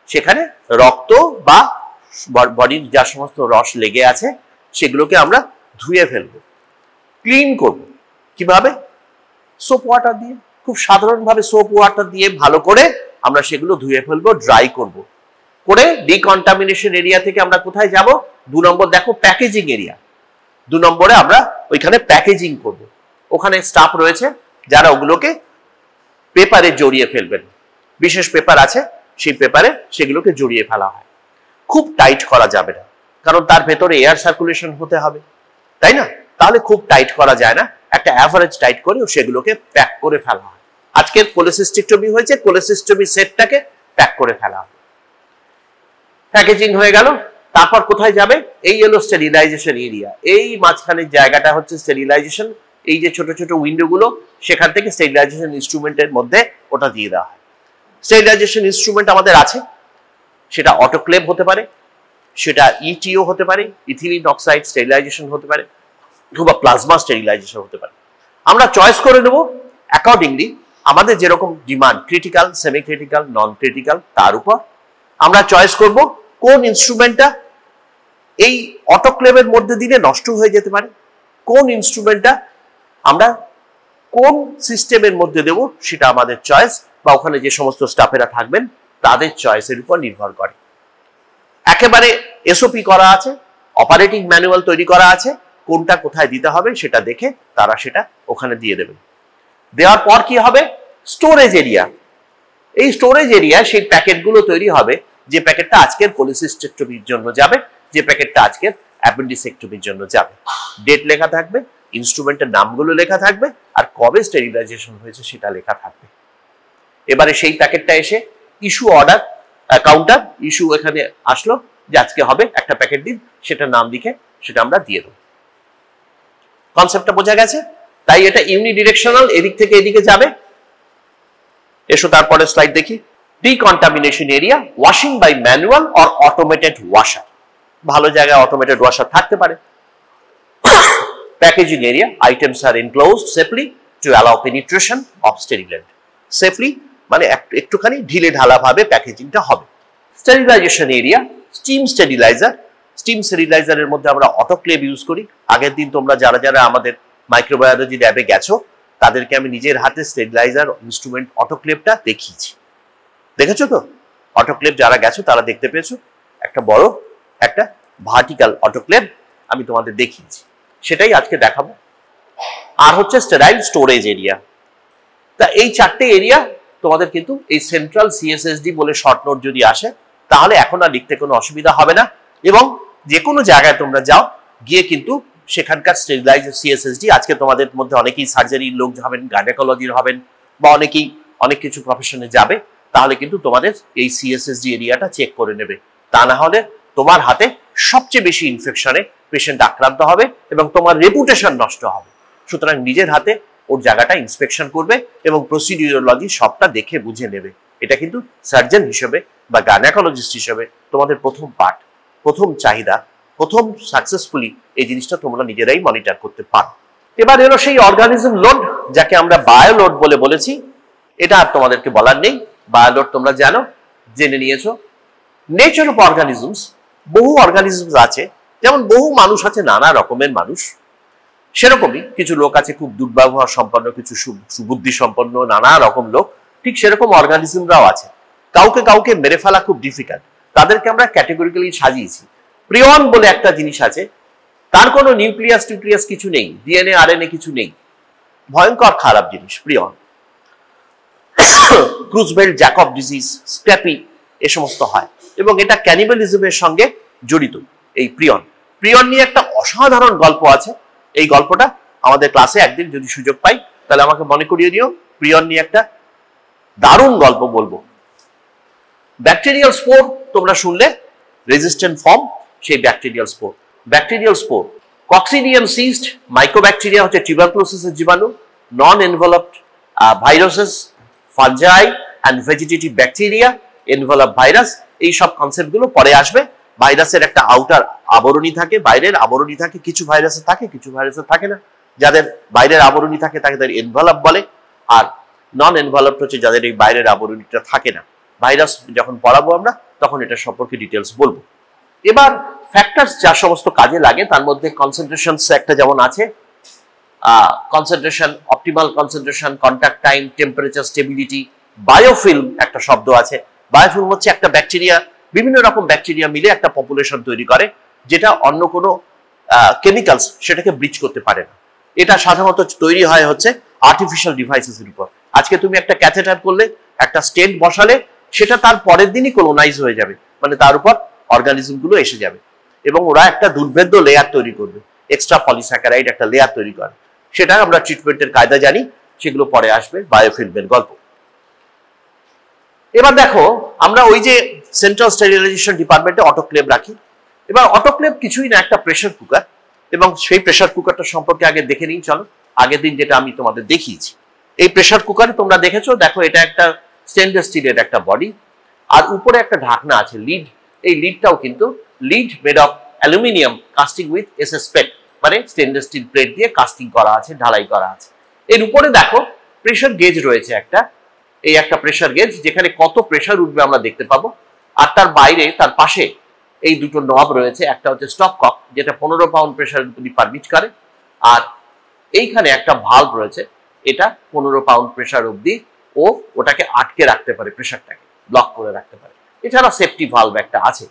সেখানে রক্ত বা বডির যা সমস্ত রস লেগে আছে সেগুলোকে আমরা ধুয়ে ফেলবো, ক্লিন করব। কিভাবে? সোপ ওয়াটার দিয়ে, খুব সাধারণভাবে সোপ ওয়াটার দিয়ে ভালো করে আমরা সেগুলো ধুয়ে ফেলবো, ড্রাই করব। করে ডিকন্টামিনেশন এরিয়া থেকে আমরা কোথায় যাব? 2 নম্বর দেখো প্যাকেজিং এরিয়া। 2 নম্বরে আমরা ওইখানে প্যাকেজিং করব। ওখানে স্টাফ রয়েছে যারা ওগুলোকে পেপারে জড়িয়ে ফেলবেন। বিশেষ পেপার আছে, সেই পেপারে সেগুলোকে জড়িয়ে ফেলা হয়। খুব টাইট করা যাবে না, কারণ তার ভেতরে এয়ার সার্কুলেশন হতে হবে, তাই না? তাহলে খুব টাইট করা যায় না, একটা অ্যাভারেজ টাইট করে সেগুলোকে প্যাক করে ফেলা হয়। আজকের কোলেসিস্টেক্টমি হয়েছে, কোলেসিস্টেক্টমি সেটটাকে প্যাক করে ফেলা হয়। প্যাকেজিং হয়ে গেল, তারপর কোথায় যাবে? এই হলো স্টেরিলাইজেশন এরিয়া। এই মাঝখানের জায়গাটা হচ্ছে স্টেরিলাইজেশন। এই যে ছোট ছোট উইন্ডো গুলো, সেখান থেকে স্টেরিলাইজেশন ইনস্ট্রুমেন্টের মধ্যে ওটা দিয়ে দেওয়া হয়। স্টেরিলাইজেশন ইনস্ট্রুমেন্ট আমাদের আছে, সেটা অটোক্লেভ হতে পারে, সেটা ইটিও হতে পারে, ইথিলিন অক্সাইড স্টেরিলাইজেশন হতে পারে, অথবা প্লাজমা স্টেরিলাইজেশন হতে পারে। আমরা চয়েস করে নেব অ্যাকর্ডিংলি আমাদের যেরকম ডিমান্ড, ক্রিটিক্যাল, সেমি ক্রিটিক্যাল, নন ক্রিটিক্যাল, তার উপর আমরা চয়েস করব কোন ইনস্ট্রুমেন্টটা এই অটোক্লেভের মধ্যে দিলে নষ্ট হয়ে যেতে পারে, কোন ইনস্ট্রুমেন্টটা আমরা কোন সিস্টেমের মধ্যে দেব, সেটা আমাদের চয়েস বা ওখানে যে সমস্ত স্টাফেরা থাকবেন তাদের চয়েসের উপর নির্ভর করে। একেবারে এসওপি করা আছে, অপারেটিং ম্যানুয়াল তৈরি করা আছে, কোনটা কোথায় দিতে হবে সেটা দেখে তারা সেটা ওখানে দিয়ে দেবেন। দেওয়ার পর কি হবে? Storage area. এই স্টোরেজ এরিয়া সেই প্যাকেটগুলো তৈরি হবে, যে প্যাকেটটা আজকের কোলেসিস্টেক্টমির জন্য যাবে, যে প্যাকেটটা আজকের অ্যাপেন্ডিসেক্টমির জন্য যাবে। ডেট লেখা থাকবে, ইনস্ট্রুমেন্টের নামগুলো লেখা থাকবে, আর কবে স্টেরিলাইজেশন হয়েছে সেটা লেখা থাকবে। এবারে সেই প্যাকেটটা এসে ইস্যু অর্ডার কাউন্টার ইস্যু এখানে আসলো যে আজকে হবে একটা প্যাকেট দিন, সেটা নাম লিখে সেটা আমরা দিয়ে দেবো। কনসেপ্টটা বোঝা গেছে? তাই এটা ইউনিডিরেকশনাল, এদিক থেকে এদিকে যাবে। এসো তারপরে স্লাইড দেখি। Decontamination area, washing by manual or automated washer. ভালো জায়গায় অটোমেটেড ওয়াশার থাকতে পারে। Packaging area, items are enclosed safely to allow penetration of sterilant. Safely মানে একটুখানি ঢিলে ঢালা ভাবে প্যাকেজিংটা হবে। Sterilisation area, steam steriliser. Steam স্টেরিলাইজারের মধ্যে আমরা অটোক্লেভ ইউজ করি। আগের দিন তোমরা যারা যারা আমাদের মাইক্রোবায়োলজি ল্যাবে গেছো তাদেরকে আমি নিজের হাতে স্টেরিলাইজার ইনস্ট্রুমেন্ট অটোক্লেভটা দেখিয়েছি। দেখেছো তো? অটোক্লেভ যারা গেছো তারা দেখতে পেয়েছো, একটা বড় একটা ভার্টিক্যাল অটোক্লেভ আমি তোমাদের দেখিয়েছি, সেটাই আজকে দেখাবো। আর হচ্ছে স্টেরাইল স্টোরেজ এরিয়া। তা এই 4টে এরিয়া তোমাদের কিন্তু এই সেন্ট্রাল সিএসএসডি বলে শর্ট নোট যদি আসে তাহলে এখন আর লিখতে কোনো অসুবিধা হবে না, এবং যে কোনো জায়গায় তোমরা যাও গিয়ে কিন্তু সেখানকার স্টেরিলাইজ সিএসএসডি, আজকে তোমাদের মধ্যে অনেকেই সার্জারির লোক হবেন, গাইনোকোলজির হবেন, বা অনেকেই অনেক কিছু প্রফেশনে যাবে, তাহলে কিন্তু তোমাদের এই সিএসএসডি এরিয়াটা চেক করে নেবে। তা না হলে তোমার হাতে সবচেয়ে বেশি ইনফেকশনে পেশেন্ট আক্রান্ত হবে এবং তোমার রেপুটেশন নষ্ট হবে। সুতরাং নিজের হাতে ওর জায়গাটা ইন্সপেকশন করবে এবং প্রসিডিওরোলজি সবটা দেখে বুঝে নেবে। এটা কিন্তু সার্জন হিসেবে বা গাইনোকোলজিস্ট হিসেবে তোমাদের প্রথম পার্ট, প্রথম চাহিদা, প্রথম সাকসেসফুলি এই জিনিসটা তোমরা নিজেরাই মনিটর করতে পারো। এবার এলো সেই অর্গানিজম লোড, যাকে আমরা বায়োলোড বলে বলেছি। এটা আর তোমাদেরকে বলার নেই, বায়োলোড তোমরা জানো, জেনে নিয়েছো। নেচার অফ অর্গানিজমস, বহু অর্গানিজমস আছে, যেমন বহু মানুষ আছে, নানা রকমের মানুষ, সেরকমই কিছু লোক আছে খুব দুর্ব্যবহার সম্পন্ন, কিছু সুবুদ্ধি সম্পন্ন, নানা রকম লোক। ঠিক সেরকম অর্গানিজমরাও আছে, কাউকে কাউকে মেরে ফেলা খুব ডিফিকাল্ট, তাদেরকে আমরা ক্যাটেগরিক্যালি সাজিয়েছি। প্রিয়ন বলে একটা জিনিস আছে, তার কোনো নিউক্লিয়াস কিছু নেই, ডিএনএ আরএনএ কিছু নেই, ভয়ঙ্কর খারাপ জিনিস প্রিয়ন। ক্রুজবেল্ট জ্যাকব ডিজিজ, স্ক্র্যাপি, এ সমস্ত হয় এবং এটা ক্যানিবালিজমের সঙ্গে জড়িত। এই প্রিয়ন, প্রিয়ন নিয়ে একটা অসাধারণ গল্প আছে। এই গল্পটা আমাদের ক্লাসে একদিন যদি সুযোগ পাই তাহলে আমাকে মনে করিয়ে দিও, প্রিয়ন নিয়ে একটা দারুণ গল্প বলবো। ব্যাকটেরিয়াল স্পোর তোমরা শুনলে, রেজিস্ট্যান্ট ফর্ম, সেই bacterial spore. Bacterial spore, coccidium cyst mycobacteria হচ্ছে টিউবারকুলোসিসের জীবাণু, non enveloped viruses, fungi and vegetative bacteria, envelope virus, এই সব কনসেপ্টগুলো পরে আসবে। ভাইরাসের একটা আউটার আবরণী থাকে, বাইরের আবরণী থাকে, কিছু ভাইরাসে থাকে, কিছু ভাইরাসে থাকে না। যাদের বাইরের আবরণী থাকে তাদের এনভেলপ বলে, আর নন এনভেলপড হচ্ছে যাদের এই বাইরের আবরণীটা থাকে না। ভাইরাস যখন পড়াবো আমরা তখন এটা সম্পর্কে ডিটেলস বলবো। এবার ফ্যাক্টরস যা সমস্ত কাজে লাগে তার মধ্যে কনসেন্ট্রেশন একটা যেমন আছে, concentration, optimal concentration, contact time, temperature, stability. Biofilm একটা শব্দ আছে, বায়োফিল্ম হচ্ছে একটা ব্যাকটেরিয়া, বিভিন্ন রকম ব্যাকটেরিয়া মিলে একটা পপুলেশন তৈরি করে, যেটা অন্য কোনো কেমিক্যালস সেটাকে ব্রিচ করতে পারে না। এটা সাধারণত তৈরি হয় হচ্ছে আর্টিফিশিয়াল ডিভাইসেসের উপর। আজকে তুমি একটা ক্যাথেটার করলে, একটা স্টেন্ট বসালে, সেটা তার পরের দিনই কোলোনাইজ হয়ে যাবে, মানে তার উপর অর্গানিজম গুলো এসে যাবে এবং ওরা একটা দুর্ভেদ্য লেয়ার তৈরি করবে, এক্সট্রা পলিস্যাকারাইড একটা লেয়ার তৈরি করে। সেটা আমরা ট্রিটমেন্টের কায়দা জানি, সেগুলো পরে আসবে, বায়োফিল্মের গল্প। এবার দেখো, আমরা ওই যে সেন্ট্রাল স্টেরিলাইজেশন ডিপার্টমেন্টে অটোক্লেভ রাখি। এবার অটোক্লেভ কিছুই না, একটা প্রেসার কুকার, এবং সেই প্রেসার কুকারটা সম্পর্কে আগে দেখে নিই চলো। আগের দিন যেটা আমি তোমাদের দেখিয়েছি, এই প্রেসার কুকারে তোমরা দেখেছো, দেখো এটা একটা স্টেনলেস স্টিলের একটা বডি, আর উপরে একটা ঢাকনা আছে, লিড। এই লিডটাও কিন্তু lead made of aluminium casting with SS plate, মানে স্টেনলেস স্টিল প্লেট দিয়ে কাস্টিং করা আছে, ঢালাই করা আছে। এর উপরে দেখো প্রেসার গেজ রয়েছে একটা, এই একটা প্রেসার গেজ যেখানে কত প্রেসার উঠবে আমরা দেখতে পাবো। আর তার বাইরে, তার পাশে এই দুটো নব রয়েছে, একটা হচ্ছে স্টপ কক যেটা 15 পাউন্ড প্রেসার পারমিট করে, আর এইখানে একটা ভালভ রয়েছে, এটা 15 পাউন্ড প্রেসার অবধি ও ওটাকে আটকে রাখতে পারে, প্রেসারটাকে ব্লক করে রাখতে পারে। এছাড়া সেফটি ভালভ একটা আছে,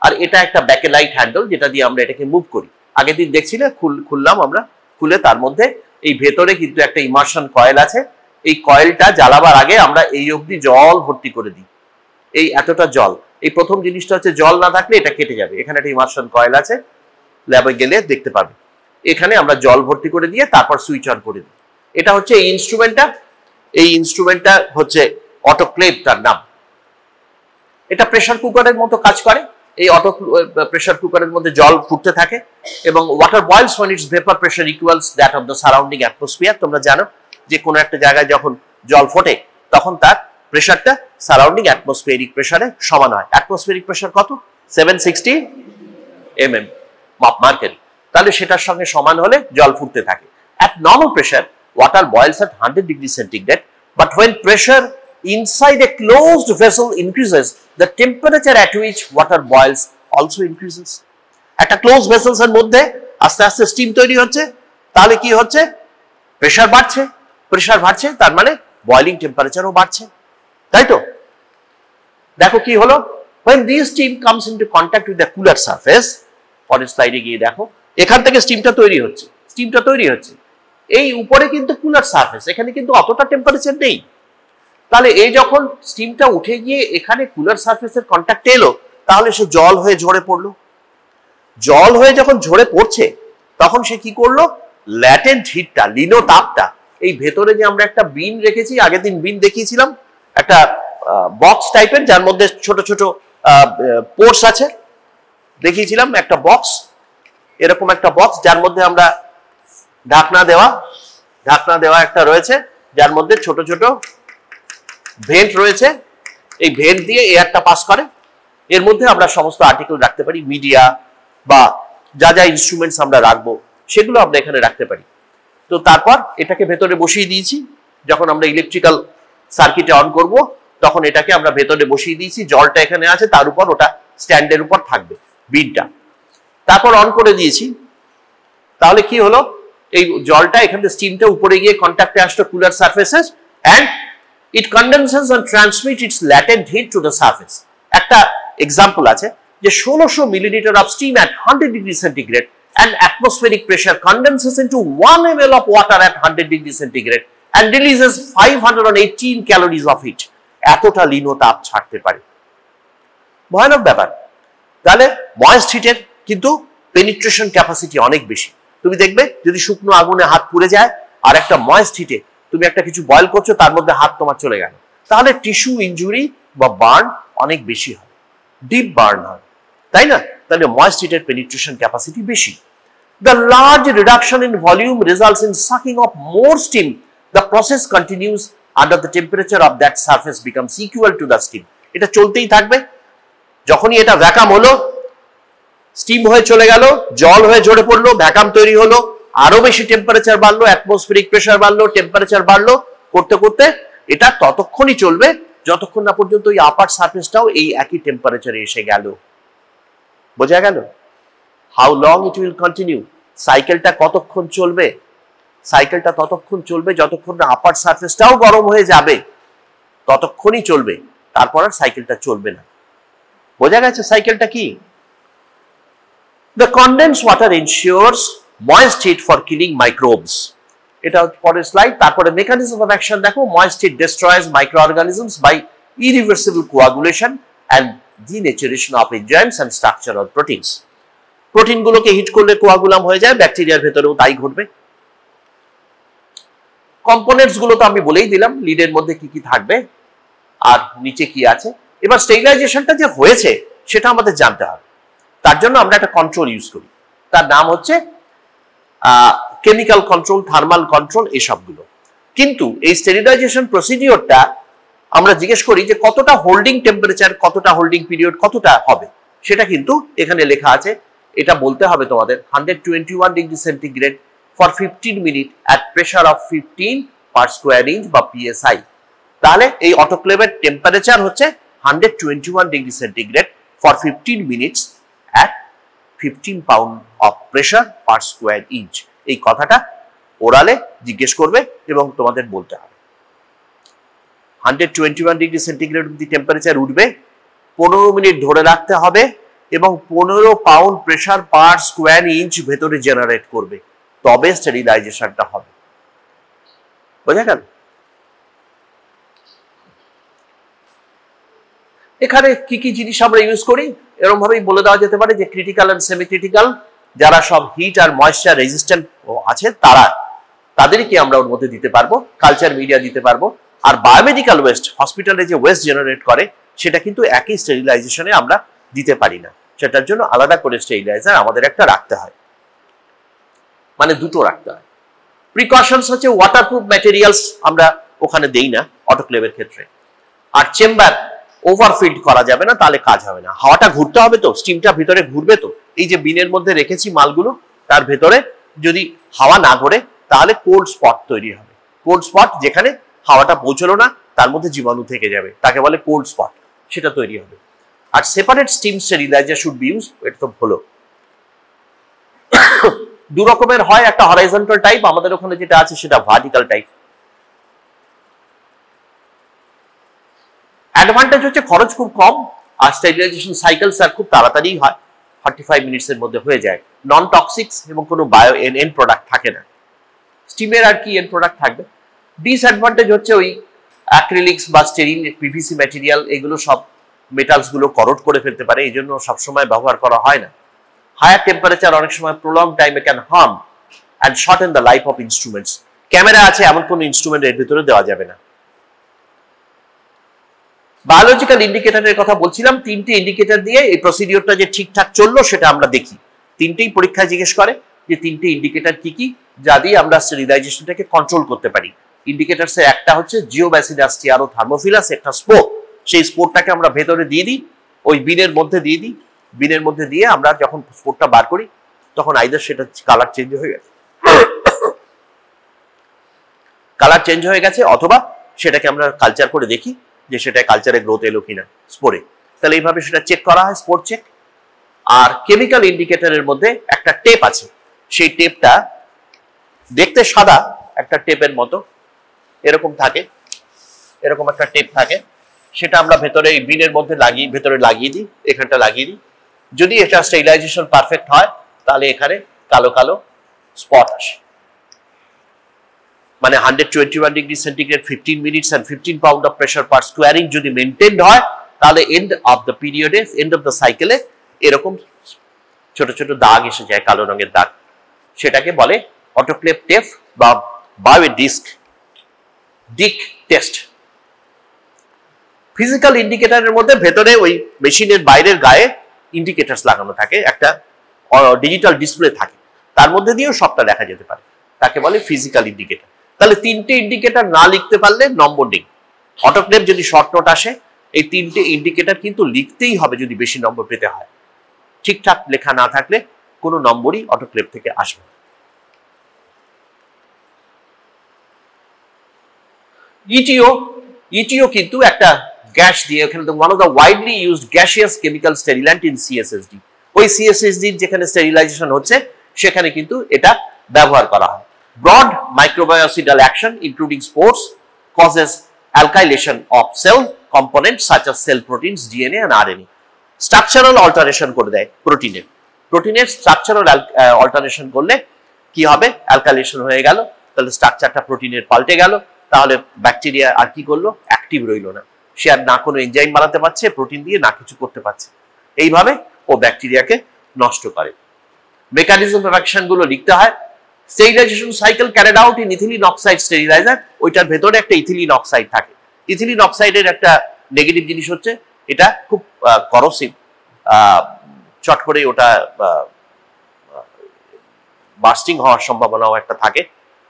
আর এটা একটা ব্যাকেলাইট হ্যান্ডেল যেটা দিয়ে আমরা এটাকে মুভ করি। আগের দিন দেখছিলে, খুললাম আমরা, খুলে তার মধ্যে এই ভেতরে কিন্তু একটা ইমার্শন কয়েল আছে। এই কয়েলটা জ্বালাবার আগে আমরা এই অবধি জল ভর্তি করে দিই, এই এতটা জল। এই প্রথম জিনিসটা হচ্ছে জল না থাকলে এটা কেটে যাবে। এখানে একটা ইমার্শন কয়েল আছে, ল্যাবে গেলে দেখতে পাবে। এখানে আমরা জল ভর্তি করে দিয়ে তারপর সুইচ অন করে দিই। এটা হচ্ছে এই ইনস্ট্রুমেন্টটা, এই ইনস্ট্রুমেন্টটা হচ্ছে অটোক্লেভ তার নাম। এটা প্রেসার কুকারের মতো কাজ করে। এই প্রেসার কুকারের মধ্যে জল ফুটতে থাকে এবং water বয়েলস when its vapor pressure equals that of the surrounding atmosphere। তোমরা জানো যে কোনো একটা জায়গায় যখন জল ফোটে তখন তার প্রেসারটা সারাউন্ডিং অ্যাটমসফিয়ারিক প্রেসারে সমান হয়। অ্যাটমসফিয়ারিক প্রেসার কত? 760 mm of mercury। তাহলে সেটার সঙ্গে সমান হলে জল ফুটতে থাকে। At normal pressure, water boils at 100 degrees centigrade, but when pressure inside a closed vessel increases, the temperature at which water boils also increases। একটা ক্লোজ ভেসেলস এর মধ্যে আস্তে আস্তে স্টিম তৈরি হচ্ছে, তাহলে কি হচ্ছে? প্রেসার বাড়ছে, প্রেসার বাড়ছে তার মানে বয়লিং টেম্পারেচারও বাড়ছে, তাই তো? দেখো কি হলো, when this steam comes into contact with the cooler surface, পরের স্লাইডে গিয়ে দেখো, এখান থেকে স্টিমটা তৈরি হচ্ছে, স্টিমটা তৈরি হচ্ছে। এই উপরে কিন্তু কুলার সারফেস, এখানে কিন্তু অতটা টেম্পারেচার নেই। তাহলে এই যখন স্টিমটা উঠে গিয়ে এখানে কুলার সারফেসের কন্ট্যাক্টে এলো, তাহলে সে জল হয়ে ঝরে পড়লো। জল হয়ে যখন ঝরে পড়ছে তখন সে কি করলো, ল্যাটেন্ট হিটটা, লিনো তাপটা, এই ভেতরে যে আমরা একটা বিন রেখেছি, আগের দিন বিন দেখিয়েছিলাম, একটা বক্স টাইপের যার মধ্যে ছোট ছোট পোর্স আছে, দেখিয়েছিলাম একটা বক্স, এরকম একটা বক্স যার মধ্যে আমরা ঢাকনা দেওয়া একটা রয়েছে, যার মধ্যে ছোট ছোট ভেন্ট রয়েছে। এই ভেন্ট দিয়ে এয়ারটা পাস করে। এর মধ্যে আমরা সমস্ত আর্টিকেল রাখতে পারি, মিডিয়া বা যা যা ইনস্ট্রুমেন্টস আমরা রাখবো সেগুলো আমরা এখানে রাখতে পারি। তো তারপর এটাকে ভেতরে বসিয়ে দিয়েছি। যখন আমরা ইলেকট্রিক্যাল সার্কিটে অন করব তখন এটাকে আমরা ভেতরে বসিয়ে দিয়েছি, জলটা এখানে আছে, তার উপর ওটা স্ট্যান্ডের উপর থাকবে বিনটা। তারপর অন করে দিয়েছি। তাহলে কি হলো, এই জলটা এখান থেকে স্টিমটা উপরে গিয়ে কন্ট্যাক্টে আসলো cooler surfaces, and it condenses and transmits its latent heat to the surface. একটা এক্সাম্পল আছে যে 1600 millilitre of steam at 100 degree centigrade and atmospheric pressure condenses into 1 ml of water at 100 degree centigrade and releases 518 calories of heat. এতটা Lino তাপ ছাড়তে পারে। ভয়ানক ব্যাপার। তাহলে ময়েস্ট হিটের কিন্তু পেনিট্রেশন ক্যাপাসিটি অনেক বেশি। তুমি দেখবে যদি শুকনো আগুনে হাত পুড়ে যায় আর একটা ময়েস্ট হিটে তুমি একটা কিছু বয়েল করছো, তার মধ্যে হাত তোমার চলে গেল, তাহলে টিস্যু ইনজুরি বা বার্ন অনেক বেশি হয়, ডিপ বার্ন হয়, তাই না? তাহলে ময়েস্ট হিটের পেনিট্রেশন ক্যাপাসিটি বেশি। The large reduction in volume results in sucking of more steam. The process continues under the temperature of that surface becomes equal to the steam. এটা চলতেই থাকবে। যখনই এটা ভ্যাকাম হলো, স্টিম হয়ে চলে গেল, জল হয়ে ঝরে পড়লো, ভ্যাকাম তৈরি হলো, আরো বেশি টেম্পারেচার বাড়লো, অ্যাটমসফেরিক প্রেসার বাড়লো, টেম্পারেচার বাড়লো, করতে করতে এটা ততক্ষণই চলবে যতক্ষণ না পর্যন্ত ওই আপার সারফেসটাও এই একই টেম্পারেচারে এসে গেল। বোঝা গেল? How long it will continue, সাইকেলটা কতক্ষণ চলবে? সাইকেলটা ততক্ষণ চলবে যতক্ষণ না আপার সারফেসটাও গরম হয়ে যাবে, ততক্ষণই চলবে, তারপর আর সাইকেলটা চলবে না। বোঝা গেছে সাইকেলটা কি? The condensed water ensures moist heat for killing microbes. এটা পরের স্লাইড। তারপরে মেকানিজম অফ অ্যাকশন দেখো, moist heat destroys microorganisms by irreversible coagulation and denaturation of enzymes and structural proteins. প্রোটিনগুলোকে হিট করলে কোয়াগুলাম হয়ে যায়, ব্যাকটেরিয়ার ভেতরেও তাই ঘটবে। কম্পোনেন্টস গুলো তো আমি বলেই দিলাম, লিডের মধ্যে কি কি থাকবে আর নিচে কি আছে। এবার স্টেরিলাইজেশনটা যে হয়েছে সেটা আমাদের জানতে হবে। তার জন্য আমরা একটা কন্ট্রোল ইউজ করি, তার নাম হচ্ছে কেমিক্যাল কন্ট্রোল, থার্মাল কন্ট্রোল, এসবগুলো। কিন্তু এই স্টেরিলাইজেশন প্রসিডিওরটা আমরা জিজ্ঞেস করি যে কতটা হোল্ডিং টেম্পারেচার, কতটা হোল্ডিং পিরিয়ড, কতটা হবে, সেটা কিন্তু এখানে লেখা আছে। এটা বলতে হবে তোমাদের 121 degree centigrade for 15 minute at pressure of 15 per square inch বা পিএসআই। তাহলে এই অটোক্লেভের টেম্পারেচার হচ্ছে 121 degree centigrade for 15 minutes at 15 pound of pressure per square inch। এই কথাটা ওরালে জিজ্ঞেস করবে এবং তোমাদের বলতে হবে। 121 ডিগ্রি সেন্টিগ্রেড অব্দি টেম্পারেচার উঠবে, 15 মিনিট ধরে রাখতে হবে এবং 15 pound pressure per square inch ভেতরে জেনারেট করবে, তবে স্টেরিলাইজেশনটা হবে। বোঝা গেল? এখানে কি কি জিনিস আমরা ইউজ করি এরকম ভাবেই বলে দেওয়া যেতে পারে যে ক্রিটিক্যাল এন্ড সেমি ক্রিটিক্যাল, যারা সব হিট আর ময়েশ্চার রেজিস্ট্যান্ট আছে তাদেরকে আমরা ওর মধ্যে দিতে পারবো, কালচার মিডিয়া দিতে পারবো। আর বায়োমেডিক্যাল ওয়েস্ট, হসপিটালে যে ওয়েস্ট জেনারেট করে সেটা কিন্তু একই স্টেরিলাইজেশনে আমরা দিতে পারি না, সেটার জন্য আলাদা করে স্টেরিলাইজার আমাদের একটা রাখতে হয়, মানে দুটো রাখতে হয়। প্রিকশনস হচ্ছে ওয়াটারপ্রুফ ম্যাটেরিয়ালস আমরা ওখানে দেই না অটোক্লেভের ক্ষেত্রে। আর চেম্বার ওভারফিল্ড করা যাবে না, তাহলে কাজ হবে না। হাওয়াটা ঘুরতে হবে তো, স্টিমটা ভিতরে ঘুরবে তো। এই যে বিনের মধ্যে রেখেছি মালগুলো, তার ভেতরে যদি হাওয়া না ঘোরে তাহলে কোল্ড স্পট তৈরি হবে। কোল্ড স্পট যেখানে হাওয়াটা পৌঁছলো না, তার মধ্যে জীবাণু থেকে যাবে, তাকে বলে কোল্ড স্পট, সেটা তৈরি হবে। আর separate steam steriliser should be use, এটা তো হলো। দু রকমের হয়, একটা হরাইজন্টাল টাইপ, আমাদের ওখানে যেটা আছে সেটা ভার্টিক্যাল টাইপ। অ্যাডভান্টেজ হচ্ছে খরচ খুব কম আর স্টেরিলাইজেশন সাইকেলস আর খুব তাড়াতাড়ি হয়, 45 মিনিটসের মধ্যে হয়ে যায়। নন টক্সিক্স এবং কোনো বায়ো এন্ড প্রোডাক্ট থাকে না। স্টিমের আর কি এন্ড প্রোডাক্ট থাকবে। ডিসঅ্যাডভান্টেজ হচ্ছে ওই অ্যাক্রিলিক্স বা স্টেরিন পিভিসি ম্যাটেরিয়াল এগুলো সব মেটালস গুলো করোড করে ফেলতে পারে, এই জন্য সবসময় ব্যবহার করা হয় না। হায়ার টেম্পারেচার অনেক সময় প্রলং টাইমে can harm and shorten the life of instruments. Camera আছে এমন কোন ইনস্ট্রুমেন্ট এর ভিতরে দেওয়া যাবে না। বায়োলজিক্যাল ইন্ডিকেটরের কথা বলছিলাম, তিনটে ইন্ডিকেটর দিয়ে এই প্রসিডিওরটা যে ঠিকঠাক চললো সেটা আমরা দেখি। তিনটেই পরীক্ষায় জিজ্ঞেস করে যে তিনটে ইন্ডিকেটর কি কি, যা দিয়ে আমরা স্টেরিলাইজেশনটাকে কন্ট্রোল করতে পারি। ইন্ডিকেটরসের একটা হচ্ছে জিওব্যাসিলাস স্টিয়ারোথার্মোফিলাস, একটা স্পোর। সেই স্পোরটাকে আমরা ভেতরে দিয়ে দিই, ওই বিনের মধ্যে দিয়ে দিই। বিনের মধ্যে দিয়ে আমরা যখন স্পোরটা বার করি তখন আইদার সেটা কালার চেঞ্জ হয়ে গেছে, অথবা সেটাকে আমরা কালচার করে দেখি যে সেটা কালচারে গ্রোথ এলো কিনা স্পোরে। তাহলে এইভাবে সেটা চেক করা হয়, স্পোর চেক। আর কেমিক্যাল ইন্ডিকেটরের মধ্যে একটা টেপ আছে, সেই টেপটা দেখতে সাদা, একটা টেপের মতো এরকম থাকে, এরকম একটা টেপ থাকে, সেটা আমরা ভেতরে এই বিনের মধ্যে ভেতরে লাগিয়ে দিই, এখানটা লাগিয়ে দিই। যদি এটা স্টেরিলাইজেশন পারফেক্ট হয় তাহলে এখানে কালো কালো স্পট আসে, মানে 121 degree centigrade 15 minutes and 15 pound of pressure per square inch যদি মেনটেন্ড হয় তাহলে এন্ড অফ দ্য পিরিয়ডে, এন্ড অফ দ্য সাইকেলে এরকম ছোট ছোট দাগ এসে যায়, কালো রঙের দাগ। সেটাকে বলে অটোক্লেভ টেস্ট বা বায়োডিস্ক ডিক টেস্ট। ফিজিক্যাল ইন্ডিকেটরের মধ্যে ভেতরে ওই মেশিনের বাইরের গায়ে ইন্ডিকেটরস লাগানো থাকে, একটা ডিজিটাল ডিসপ্লে থাকে, তার মধ্যে দিয়েও সবটা দেখা যেতে পারে, তাকে বলে ফিজিক্যাল ইন্ডিকেটর। তাহলে তিনটে ইন্ডিকেটর না লিখতে পারলে নম্বর নেই। অটোক্লেভ যদি শর্ট নোট আসে, এই তিনটে ইন্ডিকেটর কিন্তু লিখতেই হবে যদি বেশি নম্বর পেতে হয়। ঠিকঠাক লেখা না থাকলে কোনো নম্বরই অটোক্লেভ থেকে আসবে না। ইটিও কিন্তু একটা গ্যাস দিয়ে, এখানে one of the widely used gaseous chemical sterilant in CSSD. ওই সিএসএসডি যেখানে স্টেরিলাইজেশন হচ্ছে সেখানে কিন্তু এটা ব্যবহার করা হয়। Broad microbicidal action including spores causes alkylation of cell components such as cell proteins, DNA and RNA. Structural alteration করে দেয় প্রোটিনের স্ট্রাকচারাল অল্টারেশন করলে কি হবে, অ্যালকাইলেশন হয়ে গেল, তাহলে স্ট্রাকচারটা প্রোটিনের পাল্টে গেল, তাহলে ব্যাকটেরিয়া আর কি করলো, অ্যাক্টিভ রইলো না, সে আর না কোনো এনজাইম বানাতে পারছে প্রোটিন দিয়ে, না কিছু করতে পারছে, এইভাবে ও ব্যাকটেরিয়াকে নষ্ট করে। মেকানিজম অফ অ্যাকশন গুলো লিখতে হয়। Sterilization cycle carried out in ethylene oxide sterilizer, ওইটার ভেতরে একটা ইথিলিন অক্সাইড থাকে। ইথিলিন অক্সাইডের একটা নেগেটিভ জিনিস হচ্ছে এটা খুব করোসিভ, চট করে ওটা বাস্টিং হওয়ার সম্ভাবনাও একটা থাকে।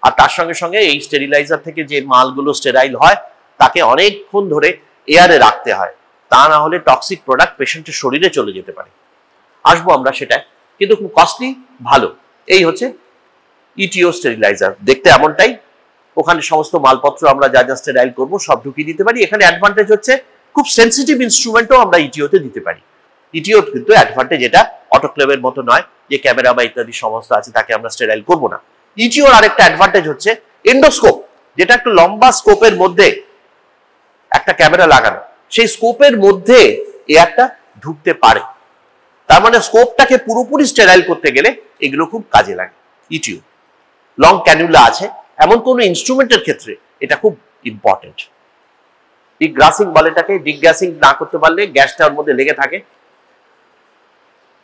আর তার সঙ্গে সঙ্গে এই স্টেরিলাইজার থেকে যে মালগুলো স্টেরাইল হয় তাকে অনেকক্ষণ ধরে এয়ারে রাখতে হয়, তা না হলে টক্সিক প্রোডাক্ট পেশেন্টের শরীরে চলে যেতে পারে। আসবো আমরা সেটা, কিন্তু খুব কস্টলি, ভালো। এই হচ্ছে ইটিও স্টেরিলাইজার, দেখতে এমনটাই। ওখানে সমস্ত মালপত্র আমরা যা যা স্টেরাইল করবো সব ঢুকিয়ে দিতে পারি। এখানে অ্যাডভান্টেজ হচ্ছে খুব সেন্সিটিভ ইনস্ট্রুমেন্টও আমরা ইটিওতে দিতে পারি। ইটিও কিন্তু অ্যাডভান্টেজ এটা অটোক্লেভের মতো নয় যে ক্যামেরা বা ইত্যাদি সমস্ত আছে তাকে আমরা স্টেরাইল করবো না। ইটিওর আরেকটা অ্যাডভান্টেজ হচ্ছে এন্ডোস্কোপ, যেটা একটা লম্বা স্কোপের মধ্যে একটা ক্যামেরা লাগানো, সেই স্কোপের মধ্যে এয়ারটা ঢুকতে পারে। তার মানে স্কোপটাকে পুরোপুরি স্টেরাইল করতে গেলে এগুলো খুব কাজে লাগে। ইটিও লং ক্যানুলা আছে এমন কোন ইনস্ট্রুমেন্টের ক্ষেত্রে এটা খুব ইম্পর্টেন্ট। ডিক গ্যাসিং বলে এটাকে, ডিক গ্যাসিং না করতে পারলে গ্যাসটা ওর মধ্যে লেগে থাকে।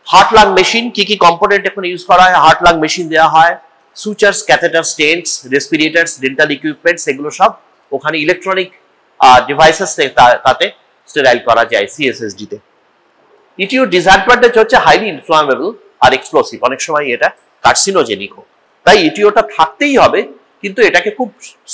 হার্ট লাং মেশিন, কি কি কম্পোনেন্ট এখন ইউজ করা হয়, হার্ট লাং মেশিন দেওয়া হয়, সুচার্স, ক্যাথেটার, স্টেন্টস, রেসপিরেটরস, ডেন্টাল ইকুইপমেন্টস, এগুলো সব ওখানে ইলেকট্রনিক ডিভাইসেস তাতে স্টেরাইল করা যায় সিএসএসডি তে। ইটিওর ডিসঅ্যাডভান্টেজ হচ্ছে হাইলি ইনফ্লামেবল আর এক্সপ্লোসিভ, অনেক সময় এটা কার্সিনোজেনিকও। তাই ইটিওটা থাকতেই হবে, কিন্তু এটাকে খুব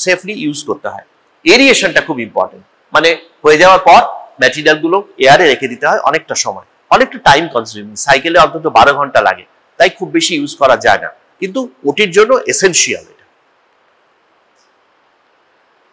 সেফলি ইউজ করতে হয়। এরিয়েশনটা খুব ইম্পর্টেন্ট, মানে হয়ে যাওয়ার পর ম্যাটেরিয়াল গুলো এয়ারে রেখে দিতে হয় অনেকটা সময়, অনেকটা টাইম কনজিউমিং, সাইকেলে অন্তত 12 ঘন্টা লাগে, তাই খুব বেশি ইউজ করা যায় না, কিন্তু ওটির জন্য এসেনশিয়াল এটা।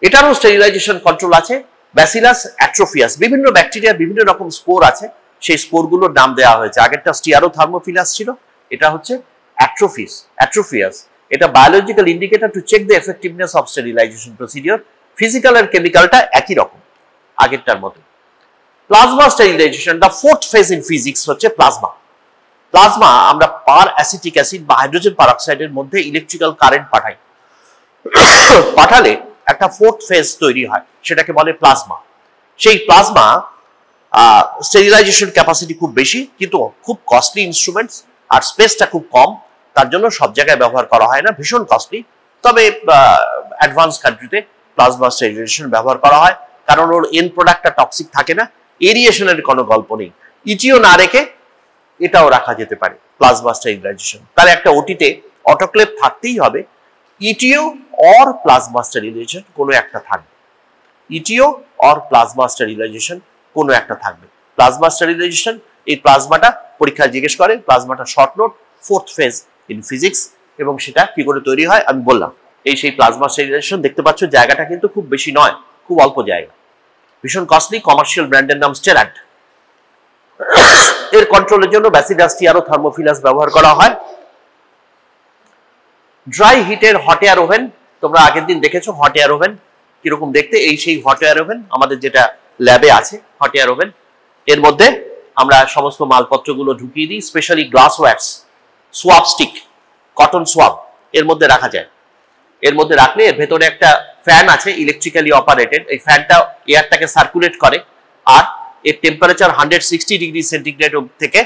এটারও স্টেরিলাইজেশন কন্ট্রোল আছে। ব্যাসিলাস অ্যাট্রোফিয়াস, বিভিন্ন ব্যাকটেরিয়ার বিভিন্ন রকম স্পোর আছে, সেই স্পোরগুলোর নাম দেওয়া হয়েছে। আগেরটা স্টিয়ারোথার্মোফিলাস ছিল, এটা হচ্ছে অ্যাট্রোফিয়াস। এটা biological indicator to check the effectiveness of sterilisation procedure. Physical আর কেমিক্যালটা একই রকম আগেরটার মতো। Plasma sterilisation, the fourth phase in physics হচ্ছে প্লাজমা। প্লাজমা আমরা পার অ্যাসিটিক অ্যাসিড বা হাইড্রোজেন পারঅক্সাইডের মধ্যে ইলেকট্রিক্যাল কারেন্ট পাঠাই, পাঠালে একটা ফোর্থ ফেজ তৈরি হয়, সেটাকে বলে প্লাজমা। সেই প্লাজমা স্টেরিলাইজেশন ক্যাপাসিটি খুব বেশি, কিন্তু খুব কস্টলি ইনস্ট্রুমেন্টস, আর স্পেসটা খুব কম, তার জন্য সব জায়গায় ব্যবহার করা হয় না, ভীষণ কস্টলি। তবে অ্যাডভান্স কান্ট্রিতে প্লাজমা স্টেরিলাইজেশন ব্যবহার করা হয়, কারণ ওর এন্ড প্রোডাক্টটা টক্সিক থাকে না, এরিয়েশনের কোনো গল্প নেই। ইটিও না রেখে এটাও রাখা যেতে পারে, প্লাজমা স্টেরিলাইজেশন। তাহলে একটা ওটিতে অটোক্লেভ থাকতেই হবে, ইটিও অর প্লাজমা স্টেরিলাইজেশন কোনো একটা থাকবে, ইটিও অর প্লাজমা স্টেরিলাইজেশন কোনো একটা থাকবে। প্লাজমা স্টেরিলাইজেশন, এই প্লাজমাটা পরীক্ষায় জিজ্ঞেস করে, প্লাজমাটা short note, fourth phase in physics, এবং সেটা কি করে তৈরি হয় আমি বললাম। এই সেই প্লাজমা স্টেরিলাইজেশন দেখতে পাচ্ছ, জায়গাটা কিন্তু খুব বেশি নয়, খুব অল্প জায়গা, ভীষণ কস্টলি, কমার্শিয়াল ব্র্যান্ডের নাম স্টেরান্ট। এর কন্ট্রোলের জন্য ব্যাসিলাস টিয়ারো থার্মোফিলাস ব্যবহার করা হয়। ড্রাই হিটের হট এয়ার ওভেন, তোমরা আগের দিন দেখেছো হট এয়ার ওভেন কিরকম দেখতে, এই সেই হট এয়ার ওভেন আমাদের যেটা ল্যাবে আছে, হট এয়ার ওভেন। এর মধ্যে আমরা সমস্ত মালপত্রগুলো ঢুকিয়ে দিই, স্পেশালি গ্লাস ওয়্যাক্স, সোয়াব স্টিক, কটন সোয়াব এর মধ্যে রাখা যায়। এর মধ্যে রাখলে এর ভেতরে একটা ফ্যান আছে, ইলেকট্রিক্যালি অপারেটেড, এই ফ্যানটা এয়ারটাকে সার্কুলেট করে, আর এর টেম্পারেচার 160 ডিগ্রি সেন্টিগ্রেড থেকে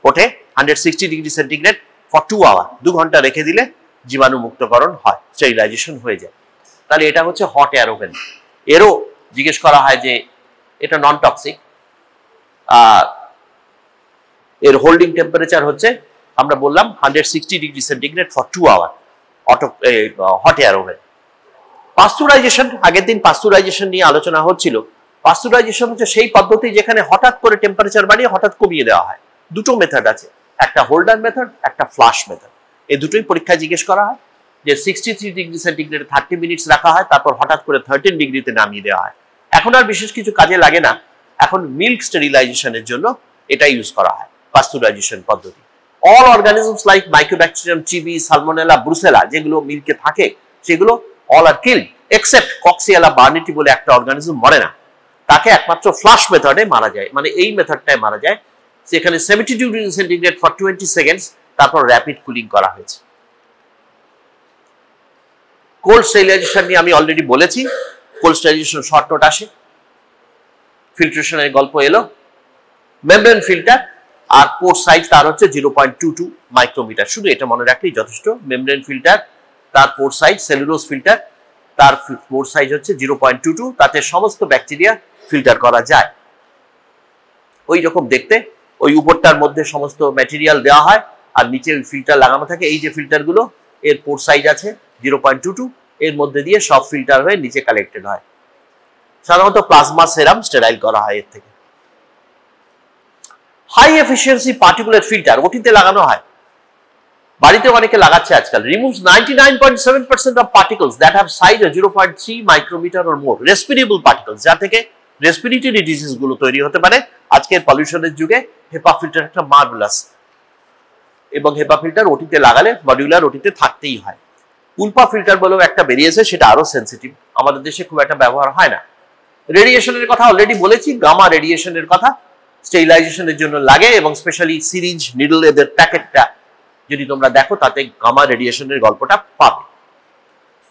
ওঠে, 160 ডিগ্রি সেন্টিগ্রেড ফর 2 আওয়ার, 2 ঘন্টা রেখে দিলে জীবাণু মুক্তকরণ হয়, স্টেরিলাইজেশন হয়ে যায়। তাহলে এটা হচ্ছে হট এয়ার ওভেন। এরও জিজ্ঞেস করা হয় যে এটা নন টক্সিক, এর হোল্ডিং টেম্পারেচার হচ্ছে আমরা বললাম 160 degree centigrade for 2 hour, hot air oven. Pasteurisation, আগের দিন পাস্চুরাইজেশন নিয়ে আলোচনা হচ্ছিল। পাস্চুরাইজেশন হচ্ছে সেই পদ্ধতি যেখানে হঠাৎ করে টেম্পারেচার বাড়িয়ে হঠাৎ কমিয়ে দেওয়া হয়। দুটো মেথড আছে, একটা হোল্ডার মেথড, একটা ফ্লাশ মেথড। এই দুটোই পরীক্ষায় জিজ্ঞেস করা হয়, যে 63 ডিগ্রি সেন্টিগ্রেড 30 মিনিটস রাখা হয়, তারপর হঠাৎ করে 13 ডিগ্রিতে নামিয়ে দেওয়া হয়। এখন আর বিশেষ কিছু কাজে লাগে না, এখন মিল্ক স্টেরিলাইজেশনের জন্য এটা ইউজ করা হয়, পাস্চুরাইজেশন পদ্ধতি। All organisms like mycobacterium, TB, salmonella, Brucella যেগুলো মিল্কে থাকে, সেগুলো অল আর কিল্ড, এক্সেপ্ট কক্সিয়ালা বার্নেটি বলে একটা অর্গানিজম মরে না, তাকে একমাত্র ফ্লাশ মেথডে মারা যায়, মানে এই মেথডটায় মারা যায়। সেখানে 70 ডিগ্রি সেন্টিগ্রেড ফর 20 সেকেন্ডস, তারপর র্যাপিড কুলিং করা হয়েছে। কোল্ড স্টেরিলাইজেশন নিয়ে আমি অলরেডি বলেছি, কোল্ড স্টেরিলাইজেশন শর্ট নোট আসে, ফিল্ট্রেশনের গল্প এলো। মেমব্রেন ফিল্টার আর পোর সাইজ তার হচ্ছে 0.22 মাইক্রোমিটার, শুধু এটা মনে রাখলেই যথেষ্ট। মেমব্রেন ফিল্টার, তার পোর সাইজ, সেলুলোজ ফিল্টার, তার পোর সাইজ হচ্ছে 0.22, তাতে সমস্ত ব্যাকটেরিয়া ফিল্টার করা যায়। ওই রকম দেখতে, ওই উপরটার মধ্যে সমস্ত ম্যাটেরিয়াল দেওয়া হয়, আর নিচে ফিল্টার লাগানো থাকে। এই যে ফিল্টারগুলো, এর পোর সাইজ আছে 0.22, এর মধ্যে দিয়ে সব ফিল্টার হয়ে নিচে কালেক্টেড হয়। সাধারণত প্লাজমা সেরাম স্টেরাইল করা হয় এর থেকে। হাই এফিসিয়েন্সি পার্টিকুলেট ফিল্টার ওটিতে লাগানো হয়, বাড়িতে অনেকে লাগাচ্ছে আজকাল। Removes 99.7% of particles that have size of 0.3 micrometre or more, respirable particles, যা থেকে রেসপিরেটরি ডিজিজ গুলো তৈরি হতে পারে। আজকের পলিউশনের যুগে হেপা ফিল্টার একটা মার্ভেলাস, এবং হেপা ফিল্টার ওটিতে লাগালে মডিউলার ওটিতে থাকতেই হয়। উলপা ফিল্টার বলেও একটা বেরিয়েছে, সেটা আরো সেন্সিটিভ, আমাদের দেশে খুব একটা ব্যবহার হয় না। রেডিয়েশনের কথা অলরেডি বলেছি, গামা রেডিয়েশনের কথা স্টেরিলাইজেশনের জন্য লাগে, এবং স্পেশালি সিরিঞ্জ, নিডল, এদের প্যাকেটটা যদি তোমরা দেখো তাতে গামা রেডিয়েশনের গল্পটা পাবে।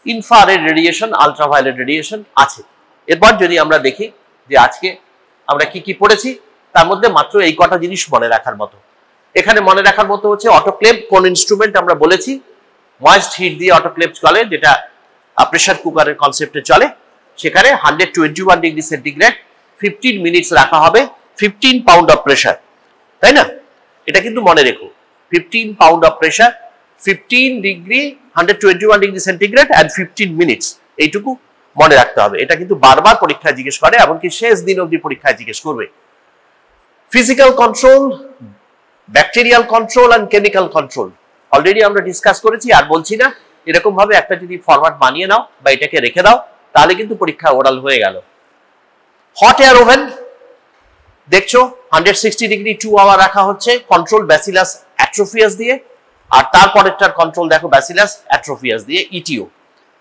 ইনফ্রারেড রেডিয়েশন, আলট্রাভায়োলেট রেডিয়েশন আছে। এরপর যদি আমরা দেখি যে আজকে আমরা কি কি পড়েছি, তার মধ্যে মাত্র এই কটা জিনিস মনে রাখার মতো। এখানে মনে রাখার মতো হচ্ছে অটোক্লেভ কোন ইনস্ট্রুমেন্ট আমরা বলেছি, ময়েস্ট হিট দিয়ে অটোক্লেভ চলে, যেটা প্রেসার কুকারের কনসেপ্টে চলে। সেখানে 121 ডিগ্রি সেন্টিগ্রেড 15 মিনিটস রাখা হবে, 15 পাউন্ড অফ প্রেসার, তাই না? এটা কিন্তু মনে রেখো, 15 pound of pressure, 15 degree, 121 degree centigrade and 15 minutes, এইটুকু মনে রাখতে হবে। এটা কিন্তু বারবার পরীক্ষায় জিজ্ঞেস করে, এমনকি শেষ দিন অবধি পরীক্ষায় জিজ্ঞেস করবে। Physical control, bacterial control and chemical control already আমরা ডিসকাস করেছি, আর বলছি না। এরকম ভাবে একটা যদি ফরম্যাট বানিয়ে নাও বা এটাকে রেখে দাও, তাহলে কিন্তু পরীক্ষা ওরাল হয়ে গেল। হট এয়ার ওভেন দেখছো, 160 ডিগ্রি 2 আওয়ার রাখা হচ্ছে, কন্ট্রোল ব্যাসিলাস অ্যাট্রোফিয়াস দিয়ে, আর তারপরেরটার কন্ট্রোল দেখো ব্যাসিলাস অ্যাট্রোফিয়াস দিয়ে, ইটিও।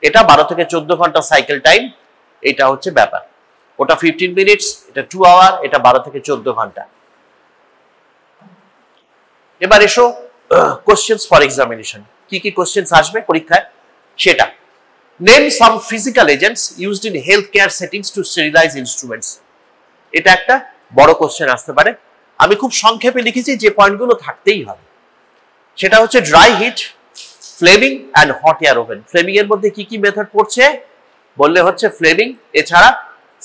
এটা 12 থেকে 14 ঘন্টা সাইকেল টাইম, এটা হচ্ছে ব্যাপার। ওটা 15 মিনিটস, এটা 2 আওয়ার, এটা 12 থেকে 14 ঘন্টা। এবার এসো কোশ্চেন্স ফর এক্সামিনেশন, কি কি কোশ্চেন্স আসবে পরীক্ষায় সেটা। Name some physical agents used in healthcare settings to sterilize instruments. এটা একটা বড় কোশ্চেন আসতে পারে। আমি খুব সংক্ষেপে লিখেছি যে পয়েন্টগুলো থাকতেই হবে। সেটা হচ্ছে dry heat, flaming and hot air oven. Flaming এর মধ্যে কি কি মেথড পড়ছে বললে হচ্ছে ফ্লেমিং, এছাড়া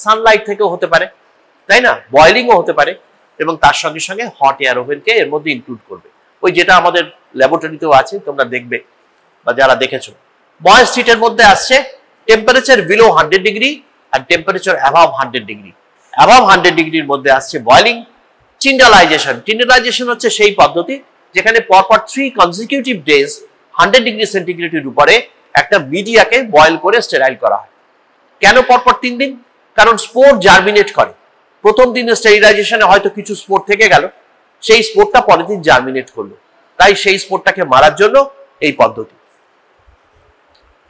সানলাইট থেকেও হতে পারে, তাই না, বয়লিংও হতে পারে, এবং তার সঙ্গে সঙ্গে হট এয়ার ওভেনকে এর মধ্যে ইনক্লুড করবে। ওই যেটা আমাদের ল্যাবরেটরিতেও আছে, তোমরা দেখবে বা যারা দেখেছো। ময়েস্ট হিটের মধ্যে আসছে টেম্পারেচার বিলো 100 ডিগ্রি আর টেম্পারেচার অ্যাবাভ 100 ডিগ্রি। অ্যাবাভ 100 ডিগ্রির মধ্যে আসছে বয়লিং। টিন্ডালাইজেশন, টিন্ডালাইজেশন হচ্ছে সেই পদ্ধতি যেখানে পরপর 3 কনজিকিউটিভ ডেজ 100 ডিগ্রি সেন্টিগ্রেডের উপরে একটা মিডিয়াকে বয়েল করে স্টেরাইল করা হয়। কেন পরপর 3 দিন? কারণ স্পোর জার্মিনেট করে। প্রথম দিনে স্টেরিলাইজেশনে হয়তো কিছু স্পোর থেকে গেল, সেই স্পোরটা পরের দিন জার্মিনেট করলো, তাই সেই স্পোরটাকে মারার জন্য এই পদ্ধতি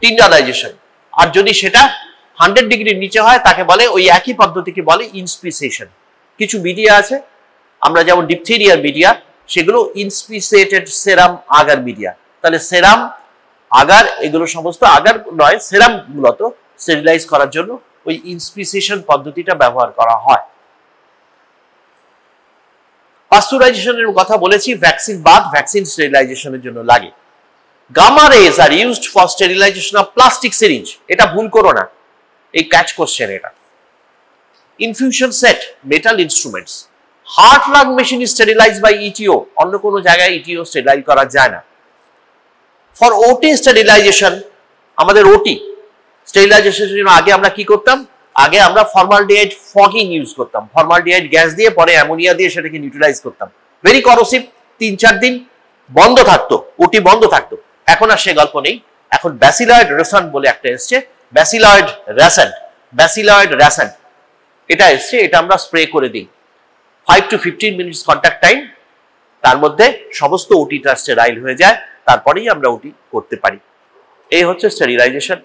টিন্ডালাইজেশন। আর যদি সেটা 100 ডিগ্রির নিচে হয় তাকে বলে, ওই একই পদ্ধতিকে বলে ইনস্পিসেশন। কিছু মিডিয়া আছে, আমরা যেমন ডিপথেরিয়ার মিডিয়া, সেগুলো ইনস্পিসেটেড সেরাম আগার মিডিয়া। তাহলে সেরাম আগার, এগুলো সমস্ত আগার নয়, সেরাম মূলত স্টেরিলাইজ করার জন্য ওই ইনস্পিসেশন পদ্ধতিটা ব্যবহার করা হয়। পাস্চুরাইজেশনের কথা বলেছি, ভ্যাকসিন বাদ ভ্যাকসিন স্টেরিলাইজেশনের জন্য লাগে। Gamma rays are used for sterilisation of plastic syringe. এটা ভুল করো না, এই ক্যাচ কোশ্চেন এটা। Infusion set, metal instruments. Heart lung machine is sterilised by ETO. অন্য কোনো জায়গায় ইটিও স্টেরিলাইজ করা যায় না। ফর ওটি স্টেরিলাইজেশন, আমাদের ওটি স্টেরিলাইজেশনের জন্য আগে আমরা কি করতাম? আগে আমরা ফর্মালডিহাইড ফগিং ইউজ করতাম। ফর্মালডিহাইড গ্যাস দিয়ে পরে অ্যামোনিয়া দিয়ে সেটাকে নিউট্রালাইজ করতাম। Very corrosive. 3-4 দিন বন্ধ থাকতো, ওটি বন্ধ থাকতো। এখন আর সে গল্প নেই। এখন ব্যাসিলয়েড রেসান্ট বলে একটা এসছে, ব্যাসিলয়েড রেসান্ট, ব্যাসিলয়েড রেসান্ট এটা এসছে। এটা আমরা স্প্রে করে দিই। 5 to 15 মিনিটস কন্ট্যাক্ট টাইম, তার মধ্যে সমস্ত ওটিটা স্টেরাইল হয়ে যায়, তারপরেই আমরা ওটি করতে পারি। এই হচ্ছে স্টেরিলাইজেশন।